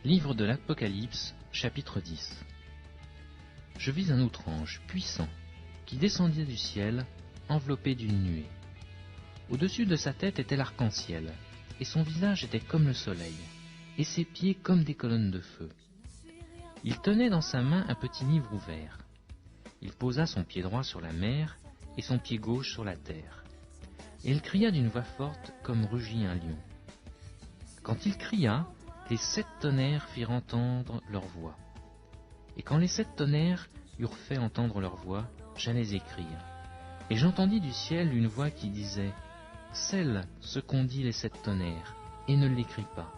Livre de l'Apocalypse, chapitre 10. Je vis un autre ange, puissant, qui descendait du ciel, enveloppé d'une nuée. Au-dessus de sa tête était l'arc-en-ciel, et son visage était comme le soleil, et ses pieds comme des colonnes de feu. Il tenait dans sa main un petit livre ouvert. Il posa son pied droit sur la mer, et son pied gauche sur la terre. Et il cria d'une voix forte, comme rugit un lion. Quand il cria, les 7 tonnerres firent entendre leur voix. Et quand les 7 tonnerres eurent fait entendre leur voix, j'allais écrire. Et j'entendis du ciel une voix qui disait « Scelle ce qu'ont dit les 7 tonnerres, et ne l'écris pas. »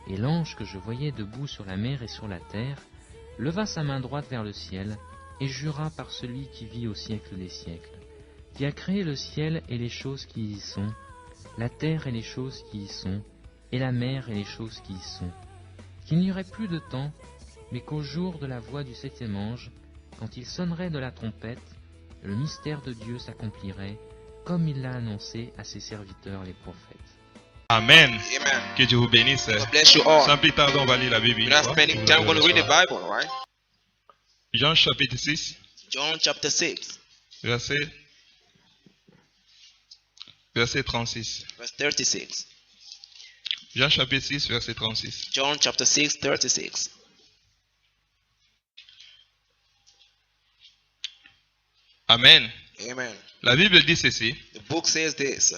Et l'ange que je voyais debout sur la mer et sur la terre, leva sa main droite vers le ciel, et jura par celui qui vit au siècle des siècles, qui a créé le ciel et les choses qui y sont, la terre et les choses qui y sont, et la mer et les choses qui y sont, qu'il n'y aurait plus de temps, mais qu'au jour de la voix du 7e ange, quand il sonnerait de la trompette, le mystère de Dieu s'accomplirait, comme il l'a annoncé à ses serviteurs les prophètes. Amen. Amen. Que Dieu vous bénisse. God bless you all. Sans plus tarder, on va lire la Bible. Without spending time, we're going to read the Bible, all right? Jean chapitre 6, John chapter 6, verset 36. verse 36. Jean chapitre 6, verset 36. John chapter 6, 36. Amen. Amen. La Bible dit ceci. The book says this.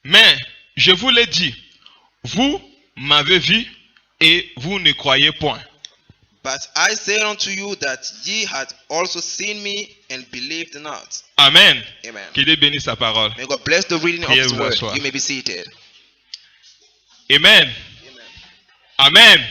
Mais je vous l'ai dit, vous m'avez vu et vous ne croyez point. But I say unto you that ye had also seen me and believed not. Amen. Amen. Que Dieu bénisse sa parole. May God bless the reading of Priez His vous word. asseoir. You may be seated. Amen. Amen. Amen.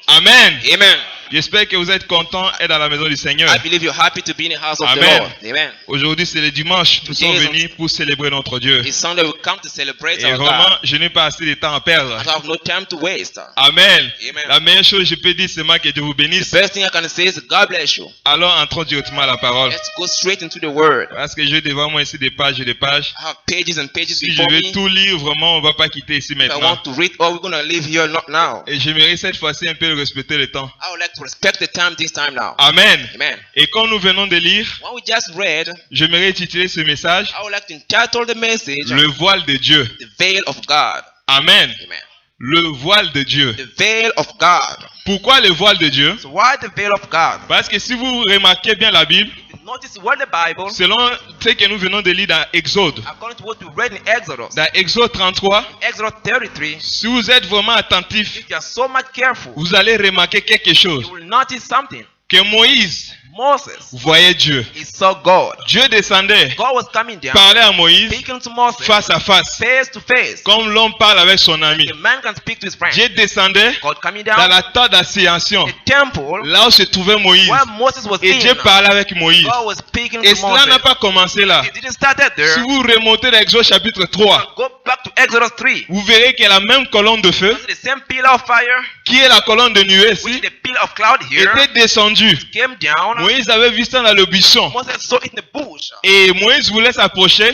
Amen. Amen. J'espère que vous êtes contents d'être dans la maison du Seigneur. I believe you're happy to be in the house of Amen. the Lord. Amen. Aujourd'hui, c'est le dimanche. Nous sommes venus pour célébrer notre Dieu. It's Sunday we come to celebrate Et our vraiment, God. je n'ai pas assez de temps à perdre. I have no time to waste. Amen. Amen. La meilleure chose que je peux dire, c'est moi que Dieu vous The bénisse. best thing I can say is God bless you. Alors, entrons directement à la parole. Let's go straight into the word. Parce que j'ai devant moi ici des pages et des pages. I have pages and pages Si je before veux me. tout lire, vraiment, on ne va pas quitter ici If I maintenant. want to read, oh, we're going to leave here not now. Et j'aimerais cette fois-ci un peu respecter le temps. I would like to respect the time this time now. Amen. Amen. Et quand nous venons de lire, What we just read, j'aimerais intituler ce message I would like to entitle the message Le voile de Dieu. The Veil of God. Amen. Amen. Le voile de Dieu. The Veil of God. Pourquoi le voile de Dieu? So why the Veil of God? Parce que si vous remarquez bien la Bible, Notice what the Bible, selon ce que nous venons de lire dans Exode, according to what we read in Exodus, dans Exode 33, Exodus 33, si vous êtes vraiment attentif, if you are so much careful, vous allez remarquer quelque chose. you will notice something. Que Moïse Moses, voyait Dieu. he saw God. Dieu descendait, God was coming down, parlait à Moïse speaking to Moses, face à face, face to face. comme l'homme parle avec son ami. The man can speak to his friend. Dieu descendait God coming dans down, la tente d'assignation, the temple là où se trouvait Moïse. where Moses was Et in. Dieu parlait avec Moïse. God was speaking Et to cela n'a Moses. pas commencé là. It didn't start there. Si vous remontez dans Exode chapitre 3, Go back to Exodus 3. vous verrez qu'il y a la même colonne de feu, The same pillar of fire, qui est la colonne de nuée which ici, is the pillar of cloud here, était descendue. came down. Moïse avait vu ça dans le buisson. Moses saw it in the bush. Et Moïse voulait s'approcher.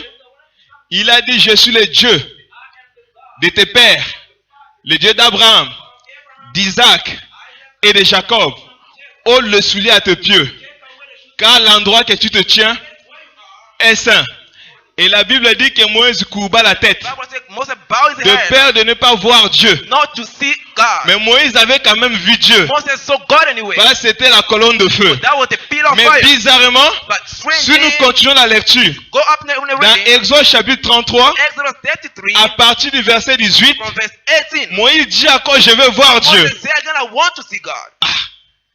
Il a dit, je suis le Dieu de tes pères, le Dieu d'Abraham, d'Isaac et de Jacob. Ôte le soulier à tes pieds, car l'endroit que tu te tiens est saint. Et la Bible dit que Moïse courba la tête, The Bible says Moses bowed his de head, peur de ne pas voir Dieu. not to see God. Mais Moïse avait quand même vu Dieu. Moses saw God anyway. Parce que c'était la colonne de feu. That was the pillar of Mais fire. bizarrement, But si nous strangely, continuons la lecture, go up in the dans reading, Exode chapitre 33, Exodus 33, à partir du verset 18, from verse 18. Moïse dit encore je veux voir Dieu. Moses said again, I want to see God.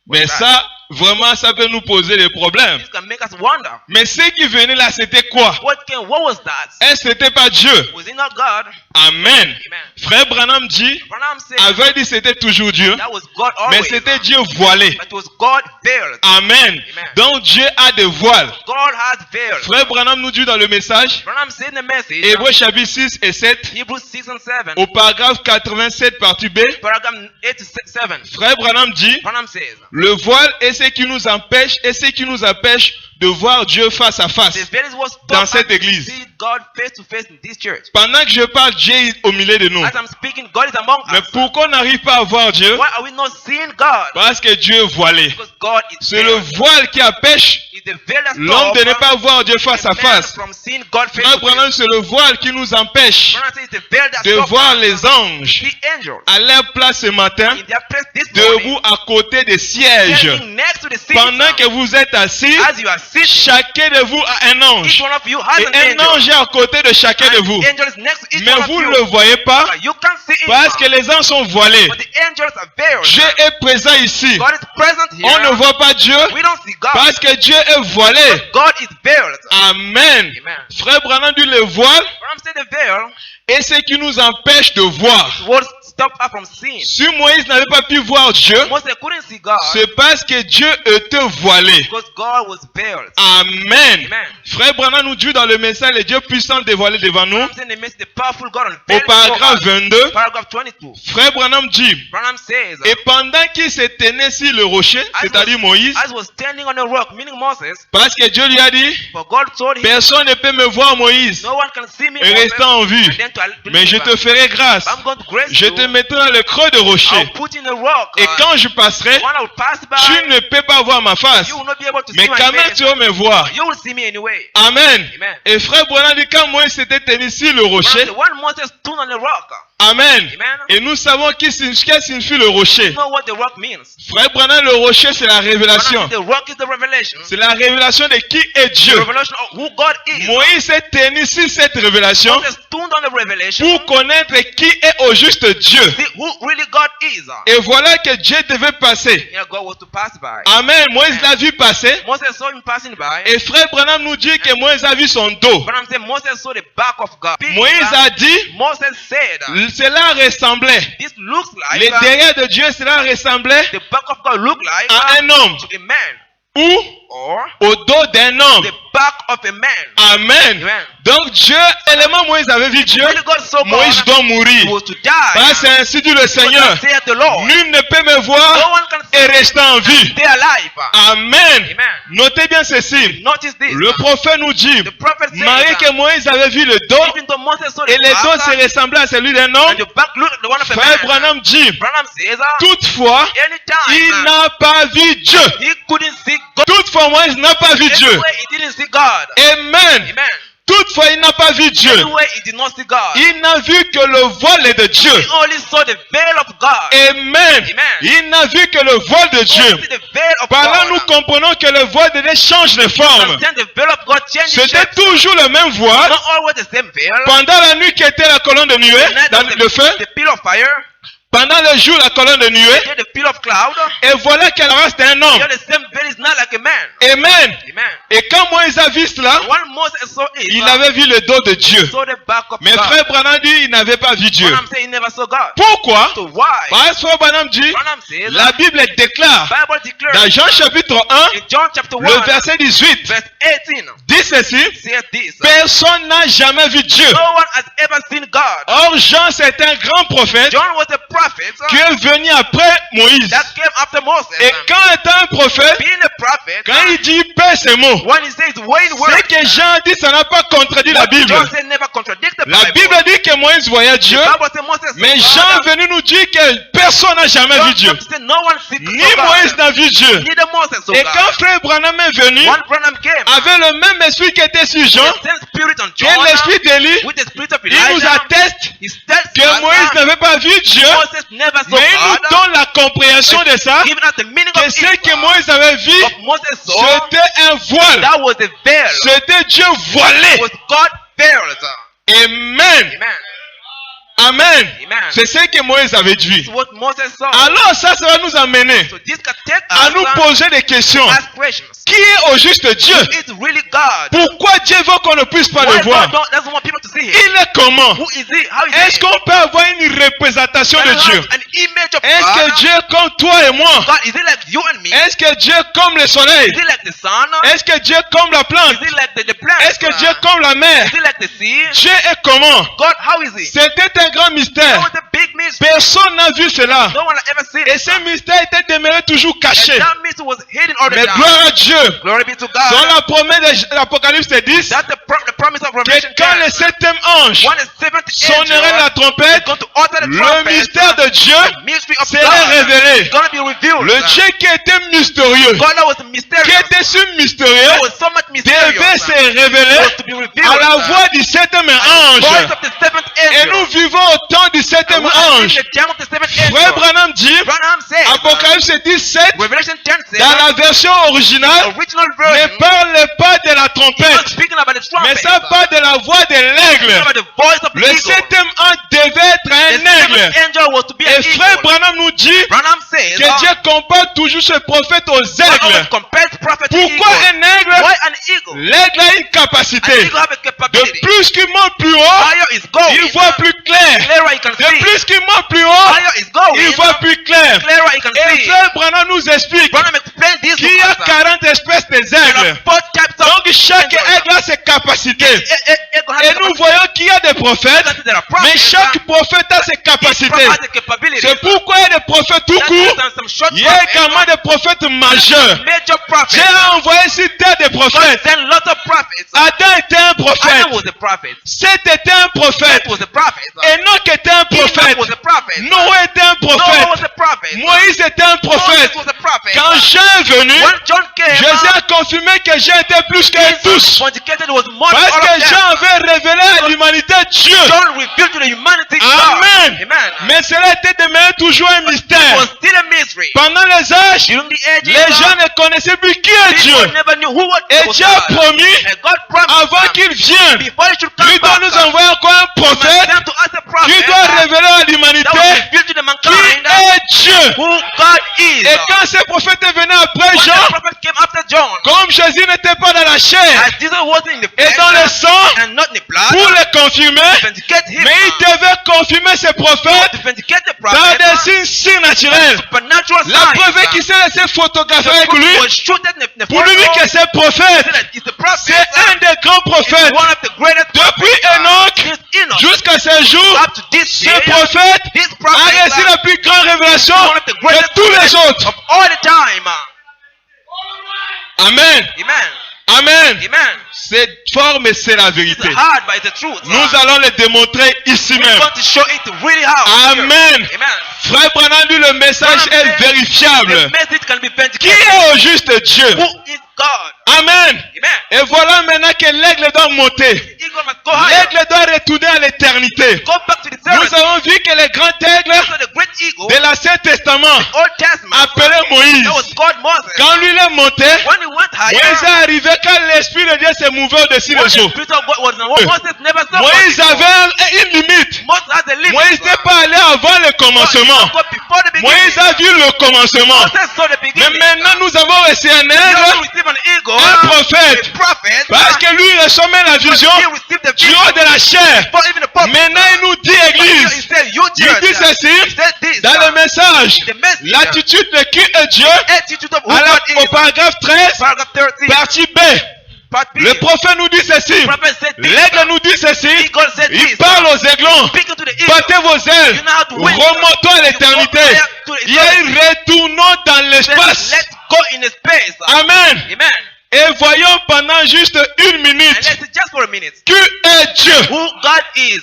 Mais ça, vraiment, ça peut nous poser des problèmes. This can make us wonder. Mais ce qui venait là, c'était quoi? What was that? Est-ce que c'était pas Dieu? Was it not God? Amen. Amen. Frère Branham dit, Branham said avait dit c'était toujours Dieu, that was God mais always. c'était Dieu voilé. But it was God veiled. Amen. Donc Dieu a des voiles. God has veiled. Frère Branham nous dit dans le message, Branham said in the message, Hébreux chapitre 6 et 7, Hebrews 6 and 7, au paragraphe 87 partie B, paragraph 8 to 7, Frère Branham dit, Branham says, le voile est ce qui nous empêche de voir Dieu face à face The very what dans stop us cette église. to see God face to face in this church. Pendant que je parle, Dieu est au milieu de nous. As I'm speaking, God is among Mais us. pourquoi on n'arrive pas à voir Dieu? Why are we not seeing God? Parce que Dieu est voilé. Because God is C'est le veiled. voile qui empêche It's the veil that l'homme de ne stops pas voir Dieu face à man face. from seeing God face Frère to face. Branham, c'est le voile qui nous empêche Branham says it's the veil that de stops voir us les from anges seeing angels à leur place ce matin, in their place this morning, debout à côté des sièges. standing next to the seat. Pendant que vous êtes assis, As you are sitting, chacun de vous a un each ange. one of you has Et an un angel. ange est à côté de chacun de vous. The angel is next to each Mais one of vous you. ne le voyez pas But you can't see it. parce que les anges sont voilés. But the angels are veiled. Dieu est présent ici. God is present here. On ne voit pas Dieu We don't see God. parce que Dieu est voilé. God is veiled. Amen. Amen. Frère Branham dit le voile Branham said the veil est ce qui nous empêche de voir. what stopped us from seeing. Si Moïse n'avait pas pu voir Dieu, Moses couldn't see God c'est parce que Dieu était voilé. because God was veiled. Amen. Amen. Frère Branham nous dit dans le message, le Dieu puissant dévoilé devant nous, Branham said the message, the powerful God au unveiled paragraphe before us. 22, Paragraph 22. Frère Branham dit, Branham says, et pendant qu'il se tenait sur le rocher, c'est-à-dire Moïse, as was standing on a rock, meaning Moses, parce que Dieu lui a dit, for God told him, personne ne peut me voir Moïse no one can see me et rester en vie, and then to mais je te ferai grâce. I'm going to grace Je you. te mettrai dans le creux de rocher. I'll put in a rock. Et quand je passerai, When I will pass by, tu ne peux pas voir ma face, you will not be able to mais see my quand même face. tu vas me voir. You will see me anyway. Amen. Amen. Et frère Branham dit, quand Moïse s'était tenu sur le rocher, When Moses stood on the rock, Amen. Amen. Et nous savons qu'est-ce que signifie le rocher. you know what the rock means. Frère Branham, le rocher c'est la révélation. The rock is the revelation. C'est la révélation de qui est The Dieu. revelation of who God is. Moïse s'est tenu sur cette révélation Moses stood on the revelation. pour connaître qui est au juste Dieu. See who really God is. Et voilà que Dieu devait passer. Yeah, God was to pass by. Amen. Moïse l'a vu passer. Moses saw him passing by. Et frère Branham nous dit que Moïse a vu son dos. Branham said Moses saw the back of God. Moïse a dit, Moses said, cela ressemblait. this looks like Les derrière de Dieu, cela ressemblait the back of God look like à un homme to a man ou or au dos d'un homme. the back of a man. Amen. Amen. Donc Dieu, élément Moïse avait vu Dieu, When God saw Moïse God, doit he mourir. was to die. Parce que ainsi dit le Seigneur, But saith the Lord, nul ne peut me no voir one can et see rester en vie. stay alive. Amen. Amen. Notez bien ceci. Notice this. Le prophète nous dit, The prophet says malgré que Moïse avait vu le dos, even though Moses saw et the le dos back, se ressemblait à celui d'un and homme, the back looked like the one of a frère man, Branham dit, Branham says, toutefois, il anytime n'a pas vu Dieu. he couldn't see God. Toutefois, Moïse n'a pas vu Dieu. Anyway, he didn't see God. Amen. Amen. Toutefois, il n'a pas vu Dieu. Anyway, he did not see God. Il n'a vu que le voile de Dieu. He only saw the veil of God. Amen. Amen. Il n'a vu que le voile de He Dieu. only see the veil of Par là, God. nous comprenons que le voile de Dieu change de forme. Understand the veil of God changes C'était shapes. toujours le même voile. Not always the same veil. Pendant la nuit qui était la colonne de nuée, The night dans of le feu. the pillar of fire. Pendant le jour, la colonne de nuée. Here the pillar of cloud. Et voilà qu'elle reste un homme. Here the same veil is not like a man. Amen. Amen. Et quand Moïse a vu cela, When Moses saw it, il avait vu le dos de Dieu. he saw the back of Mais God. frère Branham dit, il n'avait pas vu Dieu. Branham said he never saw God. Pourquoi? So why? Parce que frère Branham dit, Branham says la Bible déclare Bible declares dans Jean chapitre 1, in John chapter 1 le verset 18, verse 18 dit ceci, says this. personne n'a jamais vu Dieu. No one has ever seen God. Or Jean c'est un grand prophète John was a prophet qui est venu après Moïse. that came after Moses. Et quand étant un prophète, Being a prophet, quand il dit paix ces mots, when he says weighing ce words, que Jean dit, ça n'a pas contredit la Bible. John said never contradict the La Bible. Bible dit que Moïse voyait Dieu, The Bible said Moses mais saw Jean God. est venu nous dire que personne n'a jamais vu Dieu. John said no one sees Ni God. Moïse n'a vu Dieu. Neither Moses saw Et God. quand frère Branham est venu, When Branham came, avec le même esprit qui était sur Jean, the same spirit on et John, l'esprit d'Élie, with the spirit of il nous Elijah, atteste he tells que us Moïse that n'avait pas vu Dieu, Moses never saw mais il nous God. donne la compréhension de ça, Giving us the meaning que of ce que it. Moïse avait vu, Of Moses saw, c'était un voile. that was a veil. C'était Dieu voilé. Was God veiled? Amen. Amen. Amen. Amen. C'est ce que Moïse avait This vu. is what Moses saw. Alors ça va nous amener So this can take à us nous poser des questions. ask questions. Qui est au juste Dieu? It's really God. Pourquoi Dieu veut qu'on ne puisse pas Why le voir? God doesn't want people to see him? Il est comment? Who is he? How is Est-ce he? qu'on peut avoir une représentation de Dieu? An image of Est-ce que God. Dieu est comme toi et moi? God, is he like you and me? Est-ce que Dieu est comme le soleil? Is he like the sun? Est-ce que Dieu est comme la plante? Is he like the plant? Est-ce que Dieu est comme la mer? Is he like the sea? Dieu est comment? God, how is he? C'était un grand That mystère. was a big mystery. Personne n'a vu cela. No one had ever seen Et it. ce mystère était demeuré toujours caché. And that mystery was hidden all the Mais time. gloire à Dieu. Glory be to Dans God. la promesse de l'Apocalypse 10, That's the promise of que Revelation quand 10. le septième ange When the seventh sonnerait la angel trompette, is going to utter the le trumpet, mystère de Dieu the mystery of serait God révélé. is going to be revealed. Le Dieu qui était mystérieux, God that was qui mysterious, était si mystérieux, that was so much devait mysterious, se révéler was to be revealed. à la voix du septième Voice ange. of the seventh Et nous angel. vivons au temps du septième And we are in ange. the time of the seventh Frère angel. Branham dit, Branham says, Apocalypse 17, Revelation 10 says, dans la version originale, original ne version, parle pas de la he was trompette, speaking about the mais trumpet. ça parle de la voix de l'aigle. About the voice of the Le eagle. septième ange devait être The un aigle. seventh angel was to be an Et frère eagle. Branham nous dit Branham says, que Dieu compare toujours ce prophète aux God aigles. always compares prophet to Pourquoi eagle. un aigle? Why an eagle? L'aigle a une An capacité. eagle have a De capability. plus qu'il monte plus haut, Higher is going. il voit plus clair. Clearer he can De see. plus qu'il monte plus haut, Higher is going. il voit plus clair. Clearer he can Et see. frère Branham nous explique Branham explained this to qu'il y a us. 40 espèces There d'aigles. are 4 types of Donc chaque angels. aigle a ses capacités. Eagle has Et a nous capacity. voyons qu'il y a des prophètes, There are prophets. mais chaque prophète a ses Each capacités. prophet has a capability. C'est pourquoi il y a des prophètes tout That's court. why some short Il y a prophets, également des prophètes majeurs. major prophets. J'ai envoyé sur terre des God prophètes. sent lots of prophets. Adam était un prophète. Adam was a prophet. Seth était un prophète. Seth was a prophet. Enoch était un prophète. Enoch was a prophet. Noé était un Noah prophète. was a prophet. Moïse était un prophète. Moses was a prophet. Quand Jean est venu, When John came, Jésus a confirmé que Jean était plus qu'eux tous. vindicated was more than Parce all of que them. Jean avait révélé à l'humanité Dieu. John revealed to the humanity God. Amen. Amen. Mais cela était demeuré toujours un It was mystère. still a mystery. Pendant les âges, During the ages, les gens ne connaissaient plus qui est people Dieu. never knew who was Et was Dieu a God. promis, And God promised avant them, qu'il vienne, before he should come lui doit back, nous envoyer encore un he must prophète send to us a prophet qui doit révéler à that l'humanité will reveal to the qui mankind est Dieu. who God is. Et quand ce prophète est venu après When the Jean, prophet came after John, comme Jésus n'était pas dans la chair as Jesus wasn't in the et flesh dans le sang, and not in the blood, pour le confirmer, to vindicate him, mais il devait confirmer ses prophètes to vindicate the dans prophet, des signes surnaturels. supernatural La preuve est qu'il signs. s'est laissé photographier The avec prophet lui was shooted in the pour lui dire que c'est prophète. it's the prophet. C'est un des grands It's prophètes. one of the greatest Depuis prophets. Enoch Since Enoch jusqu'à ce jour, up to this ce day, prophète this a prophet reçu la plus grande révélation one of the de greatest tous les autres. of all the time. Amen. Amen. Amen. Amen. C'est fort, mais c'est la It's vérité. hard, but it's the truth. Nous allons le démontrer ici We're même. going to show it really how. Amen. Amen. Frère Branham dit le message est The vérifiable. message can be Qui vindicated. est au juste Dieu? Who is God? Amen. Amen. Et voilà maintenant que l'aigle doit monter. The eagle must go higher. L'aigle doit retourner à l'éternité. Go back to the Nous servant. avons vu que le grand aigle So the great eagle, de l'Ancien Testament, Old Testament, appelé Moïse, that was called Moses. quand lui il est monté, When he went higher, Moïse est arrivé quand l'Esprit de Dieu s'est mouvé au-dessus when des the eaux. Spirit of God was on Moses never saw Moïse God before. avait une limite. Moses has a limit. Moïse n'est pas allé avant le commencement. God before the beginning. Moïse a vu le commencement. Moses saw the Mais beginning. maintenant nous avons reçu un He also aigle, received an eagle, un prophète. a prophet, Parce que lui il ressemble la vision he received the du vision haut de la chair. before even the prophet. Maintenant il nous dit He église. said, you Il church, dit he ceci said this, dans le message. the message, L'attitude de qui est Dieu attitude of who à God au is, paragraphe 13, paragraph 13, partie B. part B. Le prophète nous dit ceci. The prophet said this, L'aigle nous dit ceci. eagle said Il this, parle aux aiglons. speaking to the eagle, Battez vos ailes. you know how to win. Remontons à l'éternité. You go higher to the Et retournons dans Said, l'espace. let's go in space. Amen. Amen. Et voyons pendant juste une And minute let's see just for a minute qui est Dieu. who God is.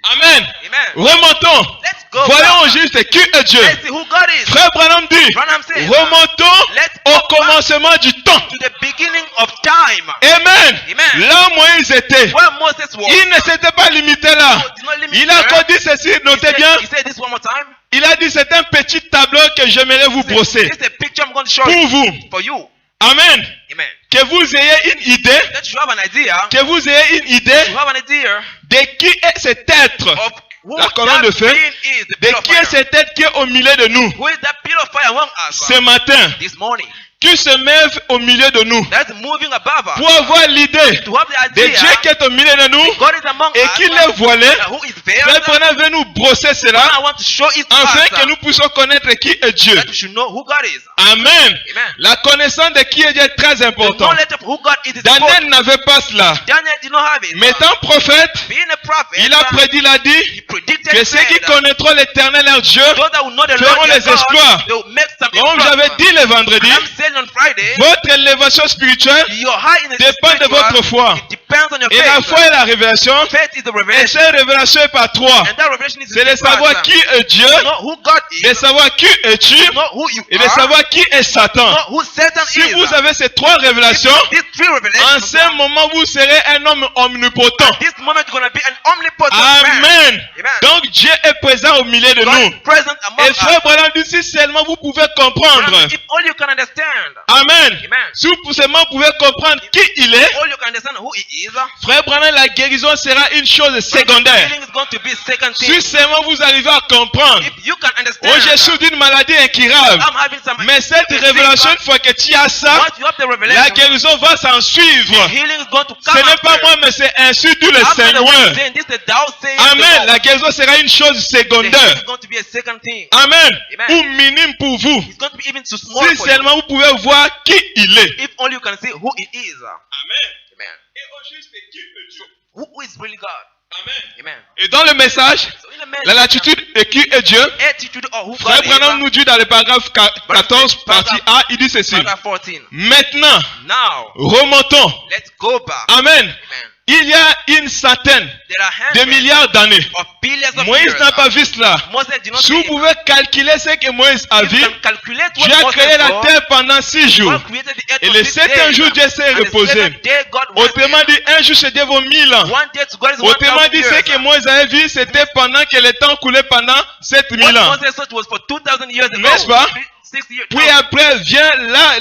Amen. Amen. Remontons. Let's go Voyons back. juste qui est Dieu. Let's see who God is. Frère Branham dit, Branham says, remontons let's au go back commencement du temps. to the beginning of time. Amen. Amen. Là où Moïse était, Where Moses was. il ne s'était pas limité là. Did not limit Il a there. encore dit ceci, He notez said- bien. He said this one more time. Il a dit c'est un petit tableau que j'aimerais vous brosser This is a picture I'm going to show pour you vous. for you. Amen. Amen. Que vous ayez une idée, That you have an idea. que vous ayez une idée You have an idea de qui est cet être, of who la colonne that de feu, being is, the de pillar of qui est fire. cet être qui est au milieu de nous Who is that pillar of fire among us ce matin, this morning? qui se lève au milieu de nous That's moving above us. pour avoir l'idée To have the de idea Dieu qui est au milieu de nous God is among et us. qui est voilé. Who is veiled. Frère Branham veut nous brosser I cela want to show it to afin us que nous puissions connaître qui est Dieu. that we should know who God is. Amen. Amen. La connaissance de qui est Dieu est très The important. knowledge of who God is Daniel important. n'avait pas cela. Daniel did not have it. Mais étant prophète, Being a prophet, il a prédit, il a dit, he predicted Peter que ceux qui said, connaîtront l'Éternel leur Dieu those that will know the feront Lord les their God, exploits. they will make some Comme exploits. j'avais dit le vendredi, I'm saying on Friday, votre élévation spirituelle your high in the dépend de spiritual, votre foi. it depends on your Et la faith. foi est la révélation. Faith is the Et revelation. cette révélation est par trois. And that revelation is C'est de savoir qui est Dieu, to know who God is, de savoir qui es-tu, to know who you et de are, savoir qui est Satan. to know who Satan Si is. vous avez ces trois révélations, These three en revelations, ce moment, vous serez un homme omnipotent. this moment you're going to be an omnipotent man. Amen. Amen. Donc Dieu est présent au milieu de God nous. is present among Et us. frère Branham dit, si seulement vous pouvez comprendre. If all you can understand, Amen. Amen. Si vous seulement pouvez comprendre qui il est, all you can understand who he is, frère Branham, la guérison sera une chose secondaire. healing is going to be second thing. Si seulement vous arrivez à comprendre, If you can understand, oh, je suis d'une maladie incurable. I'm having some Mais cette révélation, une fois que tu as ça, once you have the la revelation, guérison va s'en suivre. healing is going to Ce come n'est pas after. moi, mais c'est ainsi dit le I'm not the one Seigneur. saying this, the thou saying Amen. La guérison sera une chose the healing secondaire. is going to be a second thing. Amen. Amen. Ou minime pour vous. It's going to be even too small Si for you. seulement vous pouvez voir qui il est. If only you can see who he is. Amen. Amen. Et au juste, qui est Dieu? Who is really God? Amen. Amen. Et dans le message, So in the message, la latitude et qui est Dieu, attitude of who Frère God Branham is. nous dit dans le paragraphe 14, partie A, il dit ceci. Paragraph 14. Maintenant, Now, remontons. let's go back. Amen. Amen. Il y a une centaine There are de hundreds milliards d'années. of billions of Moïse years. n'a pas vu cela. Moses did not Si see vous it. pouvez calculer ce que Moïse a You vu, can calculate what Dieu a Moses créé la saw. terre pendant 6 jours. God created the earth Et on le 6 septième days. jour, Dieu s'est And the reposé. seventh day, God rested. Autrement dit, un jour chez Dieu vaut 1000 ans. One day to God is Autrement 1,000 dit, ce years. que Moïse avait vu, c'était pendant que le temps coulait pendant 7000 What ans. Moses saw it was for 2,000 years ago. N'est-ce pas? 60 years. Puis après vient là,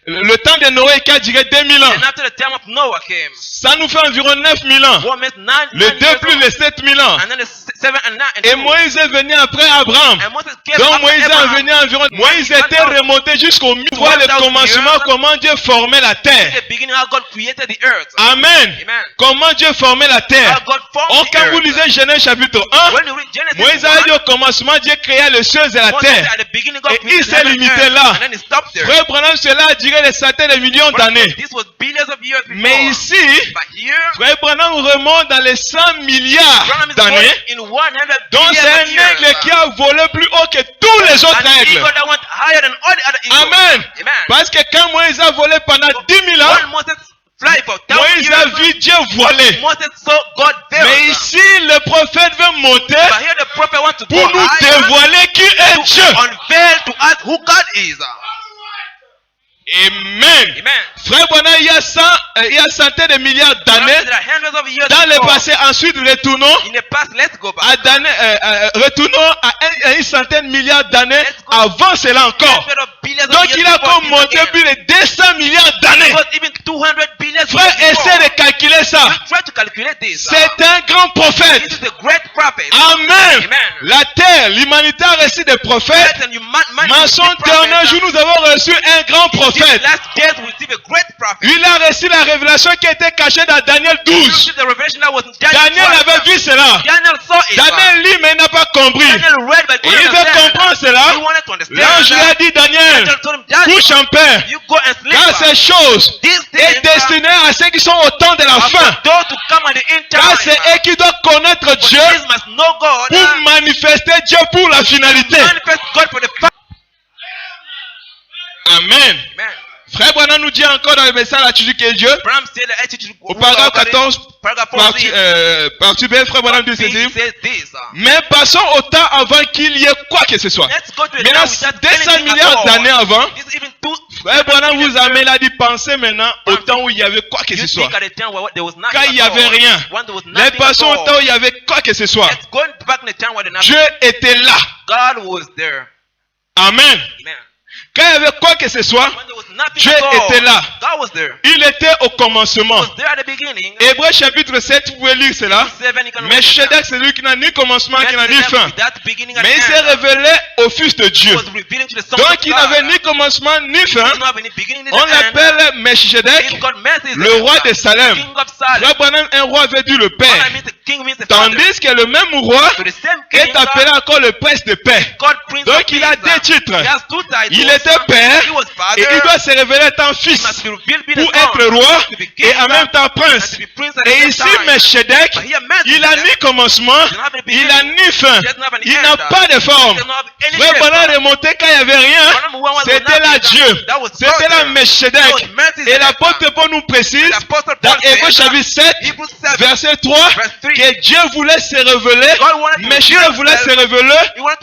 le temps de Noé qui a duré 2000 ans. And after the time of Noah came, Ça nous fait environ 9000 ans. what meant 9 Le 2 plus les 7000 ans. and then the 7 and 9 and Et 2. Moïse est venu après Abraham. And Moses came Donc after Moïse est Abraham. venu environ. Moïse était remonté jusqu'au milieu. Voir le 1000 commencement, years. comment Dieu formait la terre. In the beginning, how God created the earth. Amen. Amen. Comment Dieu formait la How terre. God formed Oh, the quand vous earth. lisez Genèse chapitre 1, When you read Genesis Moïse a dit 1, au commencement, Dieu créa les cieux et la Moses terre. said at the beginning, God Et created il s'est heaven and limité earth. là. And then he stopped there. Frère Branham, cela a duré des centaines de millions But d'années. this was billions of years before. Mais ici, But here, Frère Branham remonte dans les 100 milliards Branham is d'années. going in 100 Donc billion c'est un of years. aigle qui a volé plus haut que tous les autres An aigles. eagle that went higher than all the other eagles. Amen. Amen. Parce que quand Moïse a volé pendant 10 000 ans, When Moses fly for 1,000 Moïse a years, vu Dieu voler. Moses saw God there. Mais ici, le prophète veut monter But here the prophet wants to go pour nous higher dévoiler qui est Dieu. to unveil to us who God is. Amen. Amen. Frère Branham, il y a centaines de milliards d'années There are hundreds of years dans le before. passé. Ensuite, retournons In the past, let's go back. retournons à une centaine de milliards d'années avant cela encore. Hundreds of billions of Donc years il a before comme this monté again. plus de 200 milliards d'années. It was even 200 billion Frère, years before. essaie de calculer ça. You try to calculate this. C'est un grand This prophète. is a great prophet. Amen. Amen. La terre, l'humanité a reçu des prophètes. And you man Mais en son dernier jour, nous avons reçu un grand This prophète. last days we receive a great prophet. Il a reçu la révélation qui était cachée dans Daniel You 12. see the revelation that was in Daniel. Daniel 12. avait vu cela. Daniel saw it. Daniel lit, mais il n'a pas compris. Daniel read but Et couldn't il veut understand. comprendre cela. He wanted to understand. L'ange lui a dit, Daniel, Daniel told him, Daniel, couche en paix. you go and sleep. Car ces choses These est things destiné à ceux qui sont au temps de la are fin. for those to come at the end time. Car c'est eux qui doivent connaître For Dieu these must know God. pour manifester Dieu pour la finalité. Manifest God for the fact. Amen. Amen. Frère Branham nous dit encore dans le message l'attitude que Dieu. Abraham said the attitude Au paragraphe 14, paragraph partie B, Frère Branham dit he ceci. says this. Mais passons au temps avant qu'il y ait quoi que ce soit. Let's go to a Maintenant, time without 200 anything at milliards all. d'années avant, This is even two. Frère Branham vous amène à dire penser maintenant au temps où il y avait quoi que You ce soit. think at a time where there was nothing Quand il n'y at all. avait rien. When there was Les nothing passons at au all. temps où il y avait quoi que ce soit. Let's go back in the time where there was Dieu nothing. était là. God was there. Amen. Amen. Quand il y avait quoi que ce soit, When there was nothing Dieu at all, était là. God was there. il était au He commencement. was there at the beginning. Hébreux chapitre 7, vous pouvez lire cela. 7, you can Mais read it Chédek, down. c'est lui qui n'a ni commencement, qui n'a ni Melchizedek fin. without beginning and Mais il end. s'est révélé au Fils de He Dieu. was revealing to the Son Donc of il God. n'avait ni commencement ni He fin. didn't have any beginning ni On end. l'appelle Melchizedek, He's got Melchizedek, le roi de Salem. King of Salem. Frère Branham, un roi veut dire le What I Père. mean, the king means the father. Tandis que le même roi So the same king est appelé encore le Prince de paix. God Prince Donc of il a Peace. deux titres. He has two titles. Il est était père He was father. et il doit se révéler étant He fils must be revealed being pour a son, être roi to be et king, en même temps and prince. to be prince at the Et same ici, time. Melchizedek, But here, il a ni commencement, il a ni fin, il n'a pas de forme. Frère Branham remontait quand il n'y avait rien, c'était là Dieu, c'était là Melchizedek. Et l'apôtre Paul nous précise dans Hébreux chapitre 7, verset 3, que Dieu voulait se révéler, Melchizedek voulait se révéler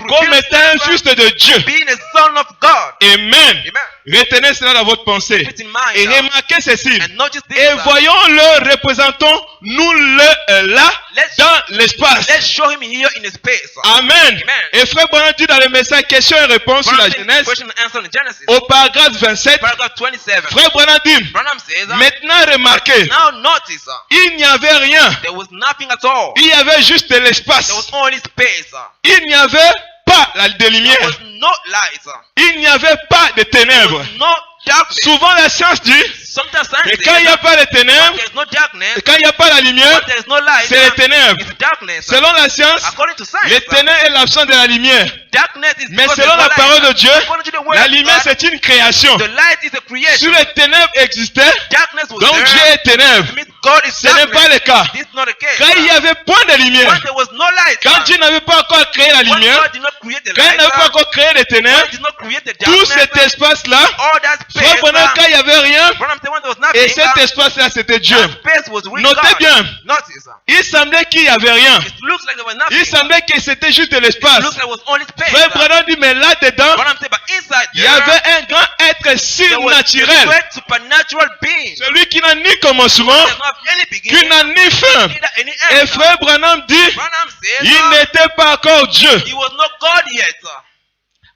comme étant un fils de Dieu. being a son of God. Amen. Amen. Retenez cela dans votre pensée. Keep it in mind, Et remarquez ceci. and notice this. Et voyons-le, représentons-nous le là, dans l'espace. Let's show him here in space. Amen. Amen. Et frère Branham dit dans le message question et réponse sur la Genèse, Question and answer in Genesis. au paragraphe 27, Paragraph 27. frère Branham dit, Branham says, maintenant remarquez, now notice, il n'y avait rien. there was nothing at all. Il y avait juste de l'espace. There was only space. Il n'y avait pas de There lumière. was no light. Il n'y avait pas de There ténèbres. was no darkness. Souvent la science dit, Sometimes science et says, quand il n'y a pas de ténèbres, there is no darkness. et quand il n'y a pas la lumière, There is no light. c'est les ténèbres. It's darkness. Selon la science, According to science, les ténèbres est l'absence de la lumière. darkness is Mais because selon there's no la light. parole de Dieu, According to the word la of lumière God, c'est une création. the light is a Si creation. les ténèbres existaient, Darkness was donc there. Dieu est ténèbres. It means God is Ce n'est darkness. pas le cas. This is not the case. Quand il n'y avait point de lumière, When there was no light, quand Dieu n'avait pas encore créé la when lumière, God did not create the quand il light, n'avait pas encore créé les when ténèbres, He did not create the tout darkness, cet espace-là, all that frère space, Branham, quand il n'y avait rien, Branham said when there was nothing, et cet espace-là c'était Dieu. that space was with Notez God. bien, Notice, il semblait qu'il n'y avait rien. it looks like there was nothing. Il semblait que c'était juste de It l'espace. looks like it was only space. Frère Branham dit, mais là-dedans, Branham said, but inside il y there, avait un grand être there was a surnaturel. great supernatural being. Celui qui n'a ni commencement, Does not have any qui beginning, n'a ni fin. neither any Et end. frère Branham dit, Branham says, il n'était pas encore Dieu. he was not God yet.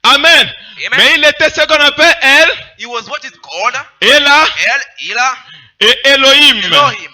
Amen. Amen. Mais il était ce qu'on appelle El, He was what is called Ela El Elah et Elohim. Elohim.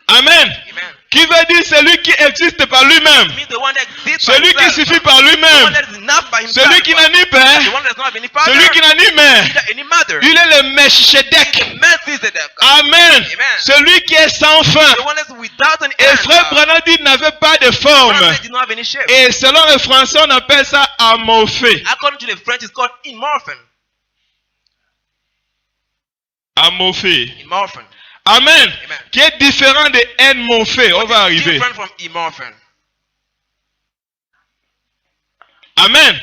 Amen. Amen. Qui veut dire celui qui existe par lui-même. Means the one that exists by Celui qui himself. suffit par The one lui-même. that is enough by himself. Celui qui n'a ni The père. one that does not have any father. Celui qui n'a ni mère. Neither any mother. Il est le Melchizedek. Melchizedek. Amen. Amen. Celui qui est sans fin. The one that's without an Et end. frère Branham dit qu'il n'avait pas de forme. Branham said he did not have any shape. Et selon le français, on appelle ça amorphé. According to the French, it's called immorphin. Amorphé. Immorphin. Amen. Amen. Qui est différent de enmorphé. On va arriver. Different from immorphin. Amen.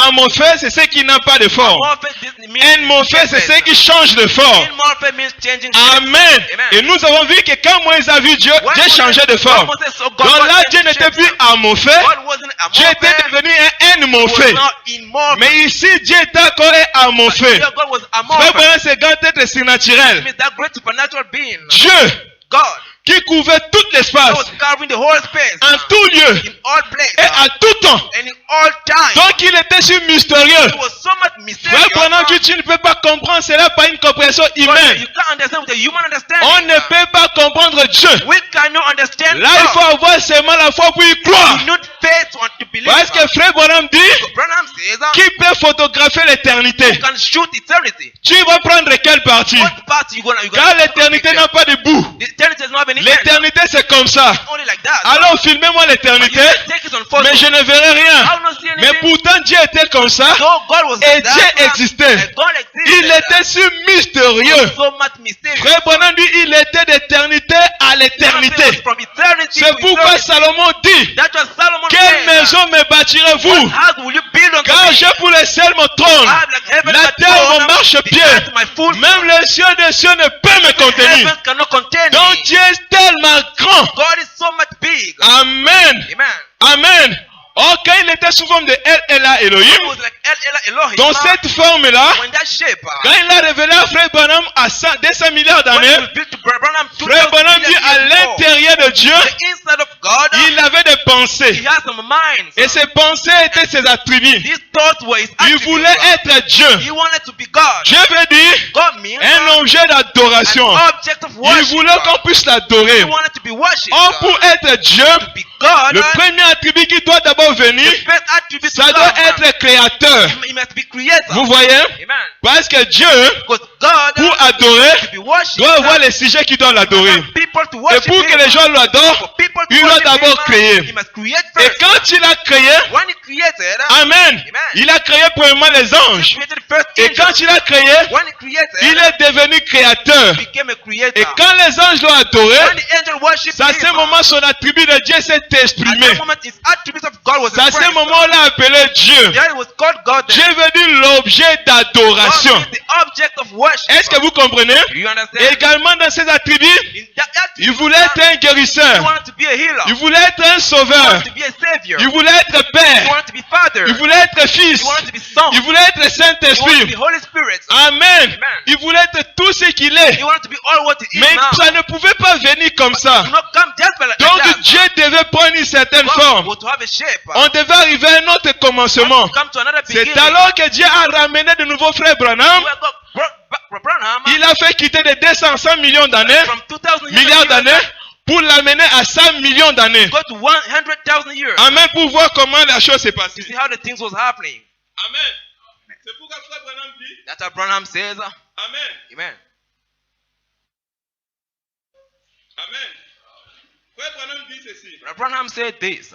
Amorphé, c'est ce qui n'a pas de forme. Immorphin means Enmorphé, c'est ce qui change de forme. Immorphin means changing shape. Amen. Amen. Et nous avons vu que quand Moïse a vu Dieu, When Dieu Moses- changeait de forme. when Moses saw God, Donc God là, changed Dieu n'était shape. plus amorphé. God wasn't Dieu était amorphin. devenu un He was enmorphé. not immorphin. Mais ici, Dieu est encore amorphé. Here God was Frère amorphin. Branham, c'est grand être surnaturel. It means that great supernatural being, Dieu God, qui couvrait tout that l'espace, was covering the whole space, en tout lieu in all places, et à tout temps. and in all time. Donc il était si mystérieux. It was so much mysterious. Frère Branham dit, tu ne peux pas comprendre cela par une compréhension Because humaine. you can't understand with a human understanding. On ne peut pas comprendre Dieu. We cannot understand Là, il faut God. avoir seulement la foi pour y croire. You need faith to believe. Parce que frère Branham dit, Branham says, qui peut photographier l'éternité? you can shoot eternity. Tu vas prendre quelle partie? What part you gonna Car l'éternité n'a pas de bout. The eternity does not have any end. L'éternité c'est comme ça. It's only like that. Alors filmez-moi You l'éternité, can take it on photo. mais je ne verrai I rien. will not see Mais anything. pourtant Dieu était comme ça. So God was Et like that, Dieu existait. and God existed. Il était si mystérieux. So much mysterious. Frère Branham dit, il était d'éternité à Branham said it l'éternité. was from eternity C'est to pourquoi eternity. Salomon dit, That was Solomon quelle said. maison me bâtirez-vous? What house will you build unto Car me? j'ai pour le ciel mon trône. I have like heaven La my terre throne, mon marchepied. the earth my foot. Même le ciel des cieux ne peut me contenir. Heaven cannot contain Donc me. Dieu est tellement grand. God is so much big. Amen. Amen. Amen. Or, quand il était sous forme de El Ela It Elohim, was like El Elah Elohim. dans cette forme-là, When that shape, quand il a révélé à Frère Branham à 200 milliards when d'années, it was built to Branham, Frère Branham dit à l'intérieur de Dieu, the inside of God, il avait des he pensées. has some minds. Et ces pensées étaient ses attributs. These thoughts were his Il attributes. voulait être Dieu. He wanted to be God. Dieu veut dire God means un objet d'adoration. an object of Il worship. voulait qu'on puisse l'adorer. He wanted to be worshipped. Or, pour être Dieu, To be God, le premier attribut qui doit d'abord venir, the first attribute ça to doit God être créateur. créateur. He must be creator. Vous voyez? Amen. Parce que Dieu, Because God, pour adorer, to be worshipped, doit avoir les sujets qui doivent l'adorer. people to Et worship pour que him. les gens l'adorent, For people to il doit worship d'abord him, créer. he must create Et first. quand il a créé, When he created, Amen, il a créé premièrement les he anges. created first Et angels. quand il a créé, When he created, il est devenu créateur. he became a creator. Et quand les anges l'ont adoré, When the angel worshipped c'est à him, ce moment son attribut de Dieu s'est at exprimé. that moment his attributes of God was C'est à ce expressed. moment on l'a appelé Dieu. There it was called God. Dieu veut dire l'objet d'adoration. God is the object of worship. Est-ce que vous comprenez? Do you understand? Et également dans ses attributs, In that il voulait être un he guérisseur. wanted to be a healer. Il voulait être un He sauveur. wanted to be a savior. Il voulait être He père. wanted to be father. Il voulait être fils. He wanted to be son. Il voulait être He wanted to Saint-Esprit. be Holy Spirit. Amen. Il voulait être tout ce qu'il est. He wanted to be all what he is Mais now. ça ne pouvait pas venir comme ça. Do not come just by like Donc that. Dieu devait prendre une certaine God forme. was to have a shape. On devait arriver à un autre commencement. Come to another beginning. C'est alors que Dieu a ramené de nouveaux frères Branham. Where God brought back Branham Il a fait quitter de 200 100 millions d'années, from 2000 milliards years d'années, pour l'amener à 100 millions d'années. go to 100,000 years Amen, pour voir comment la chose s'est to passée. see how the things was happening. Amen. C'est pourquoi frère Branham dit, That's what Branham says. Amen, Amen. Amen. Frère Branham dit ceci. Branham said this.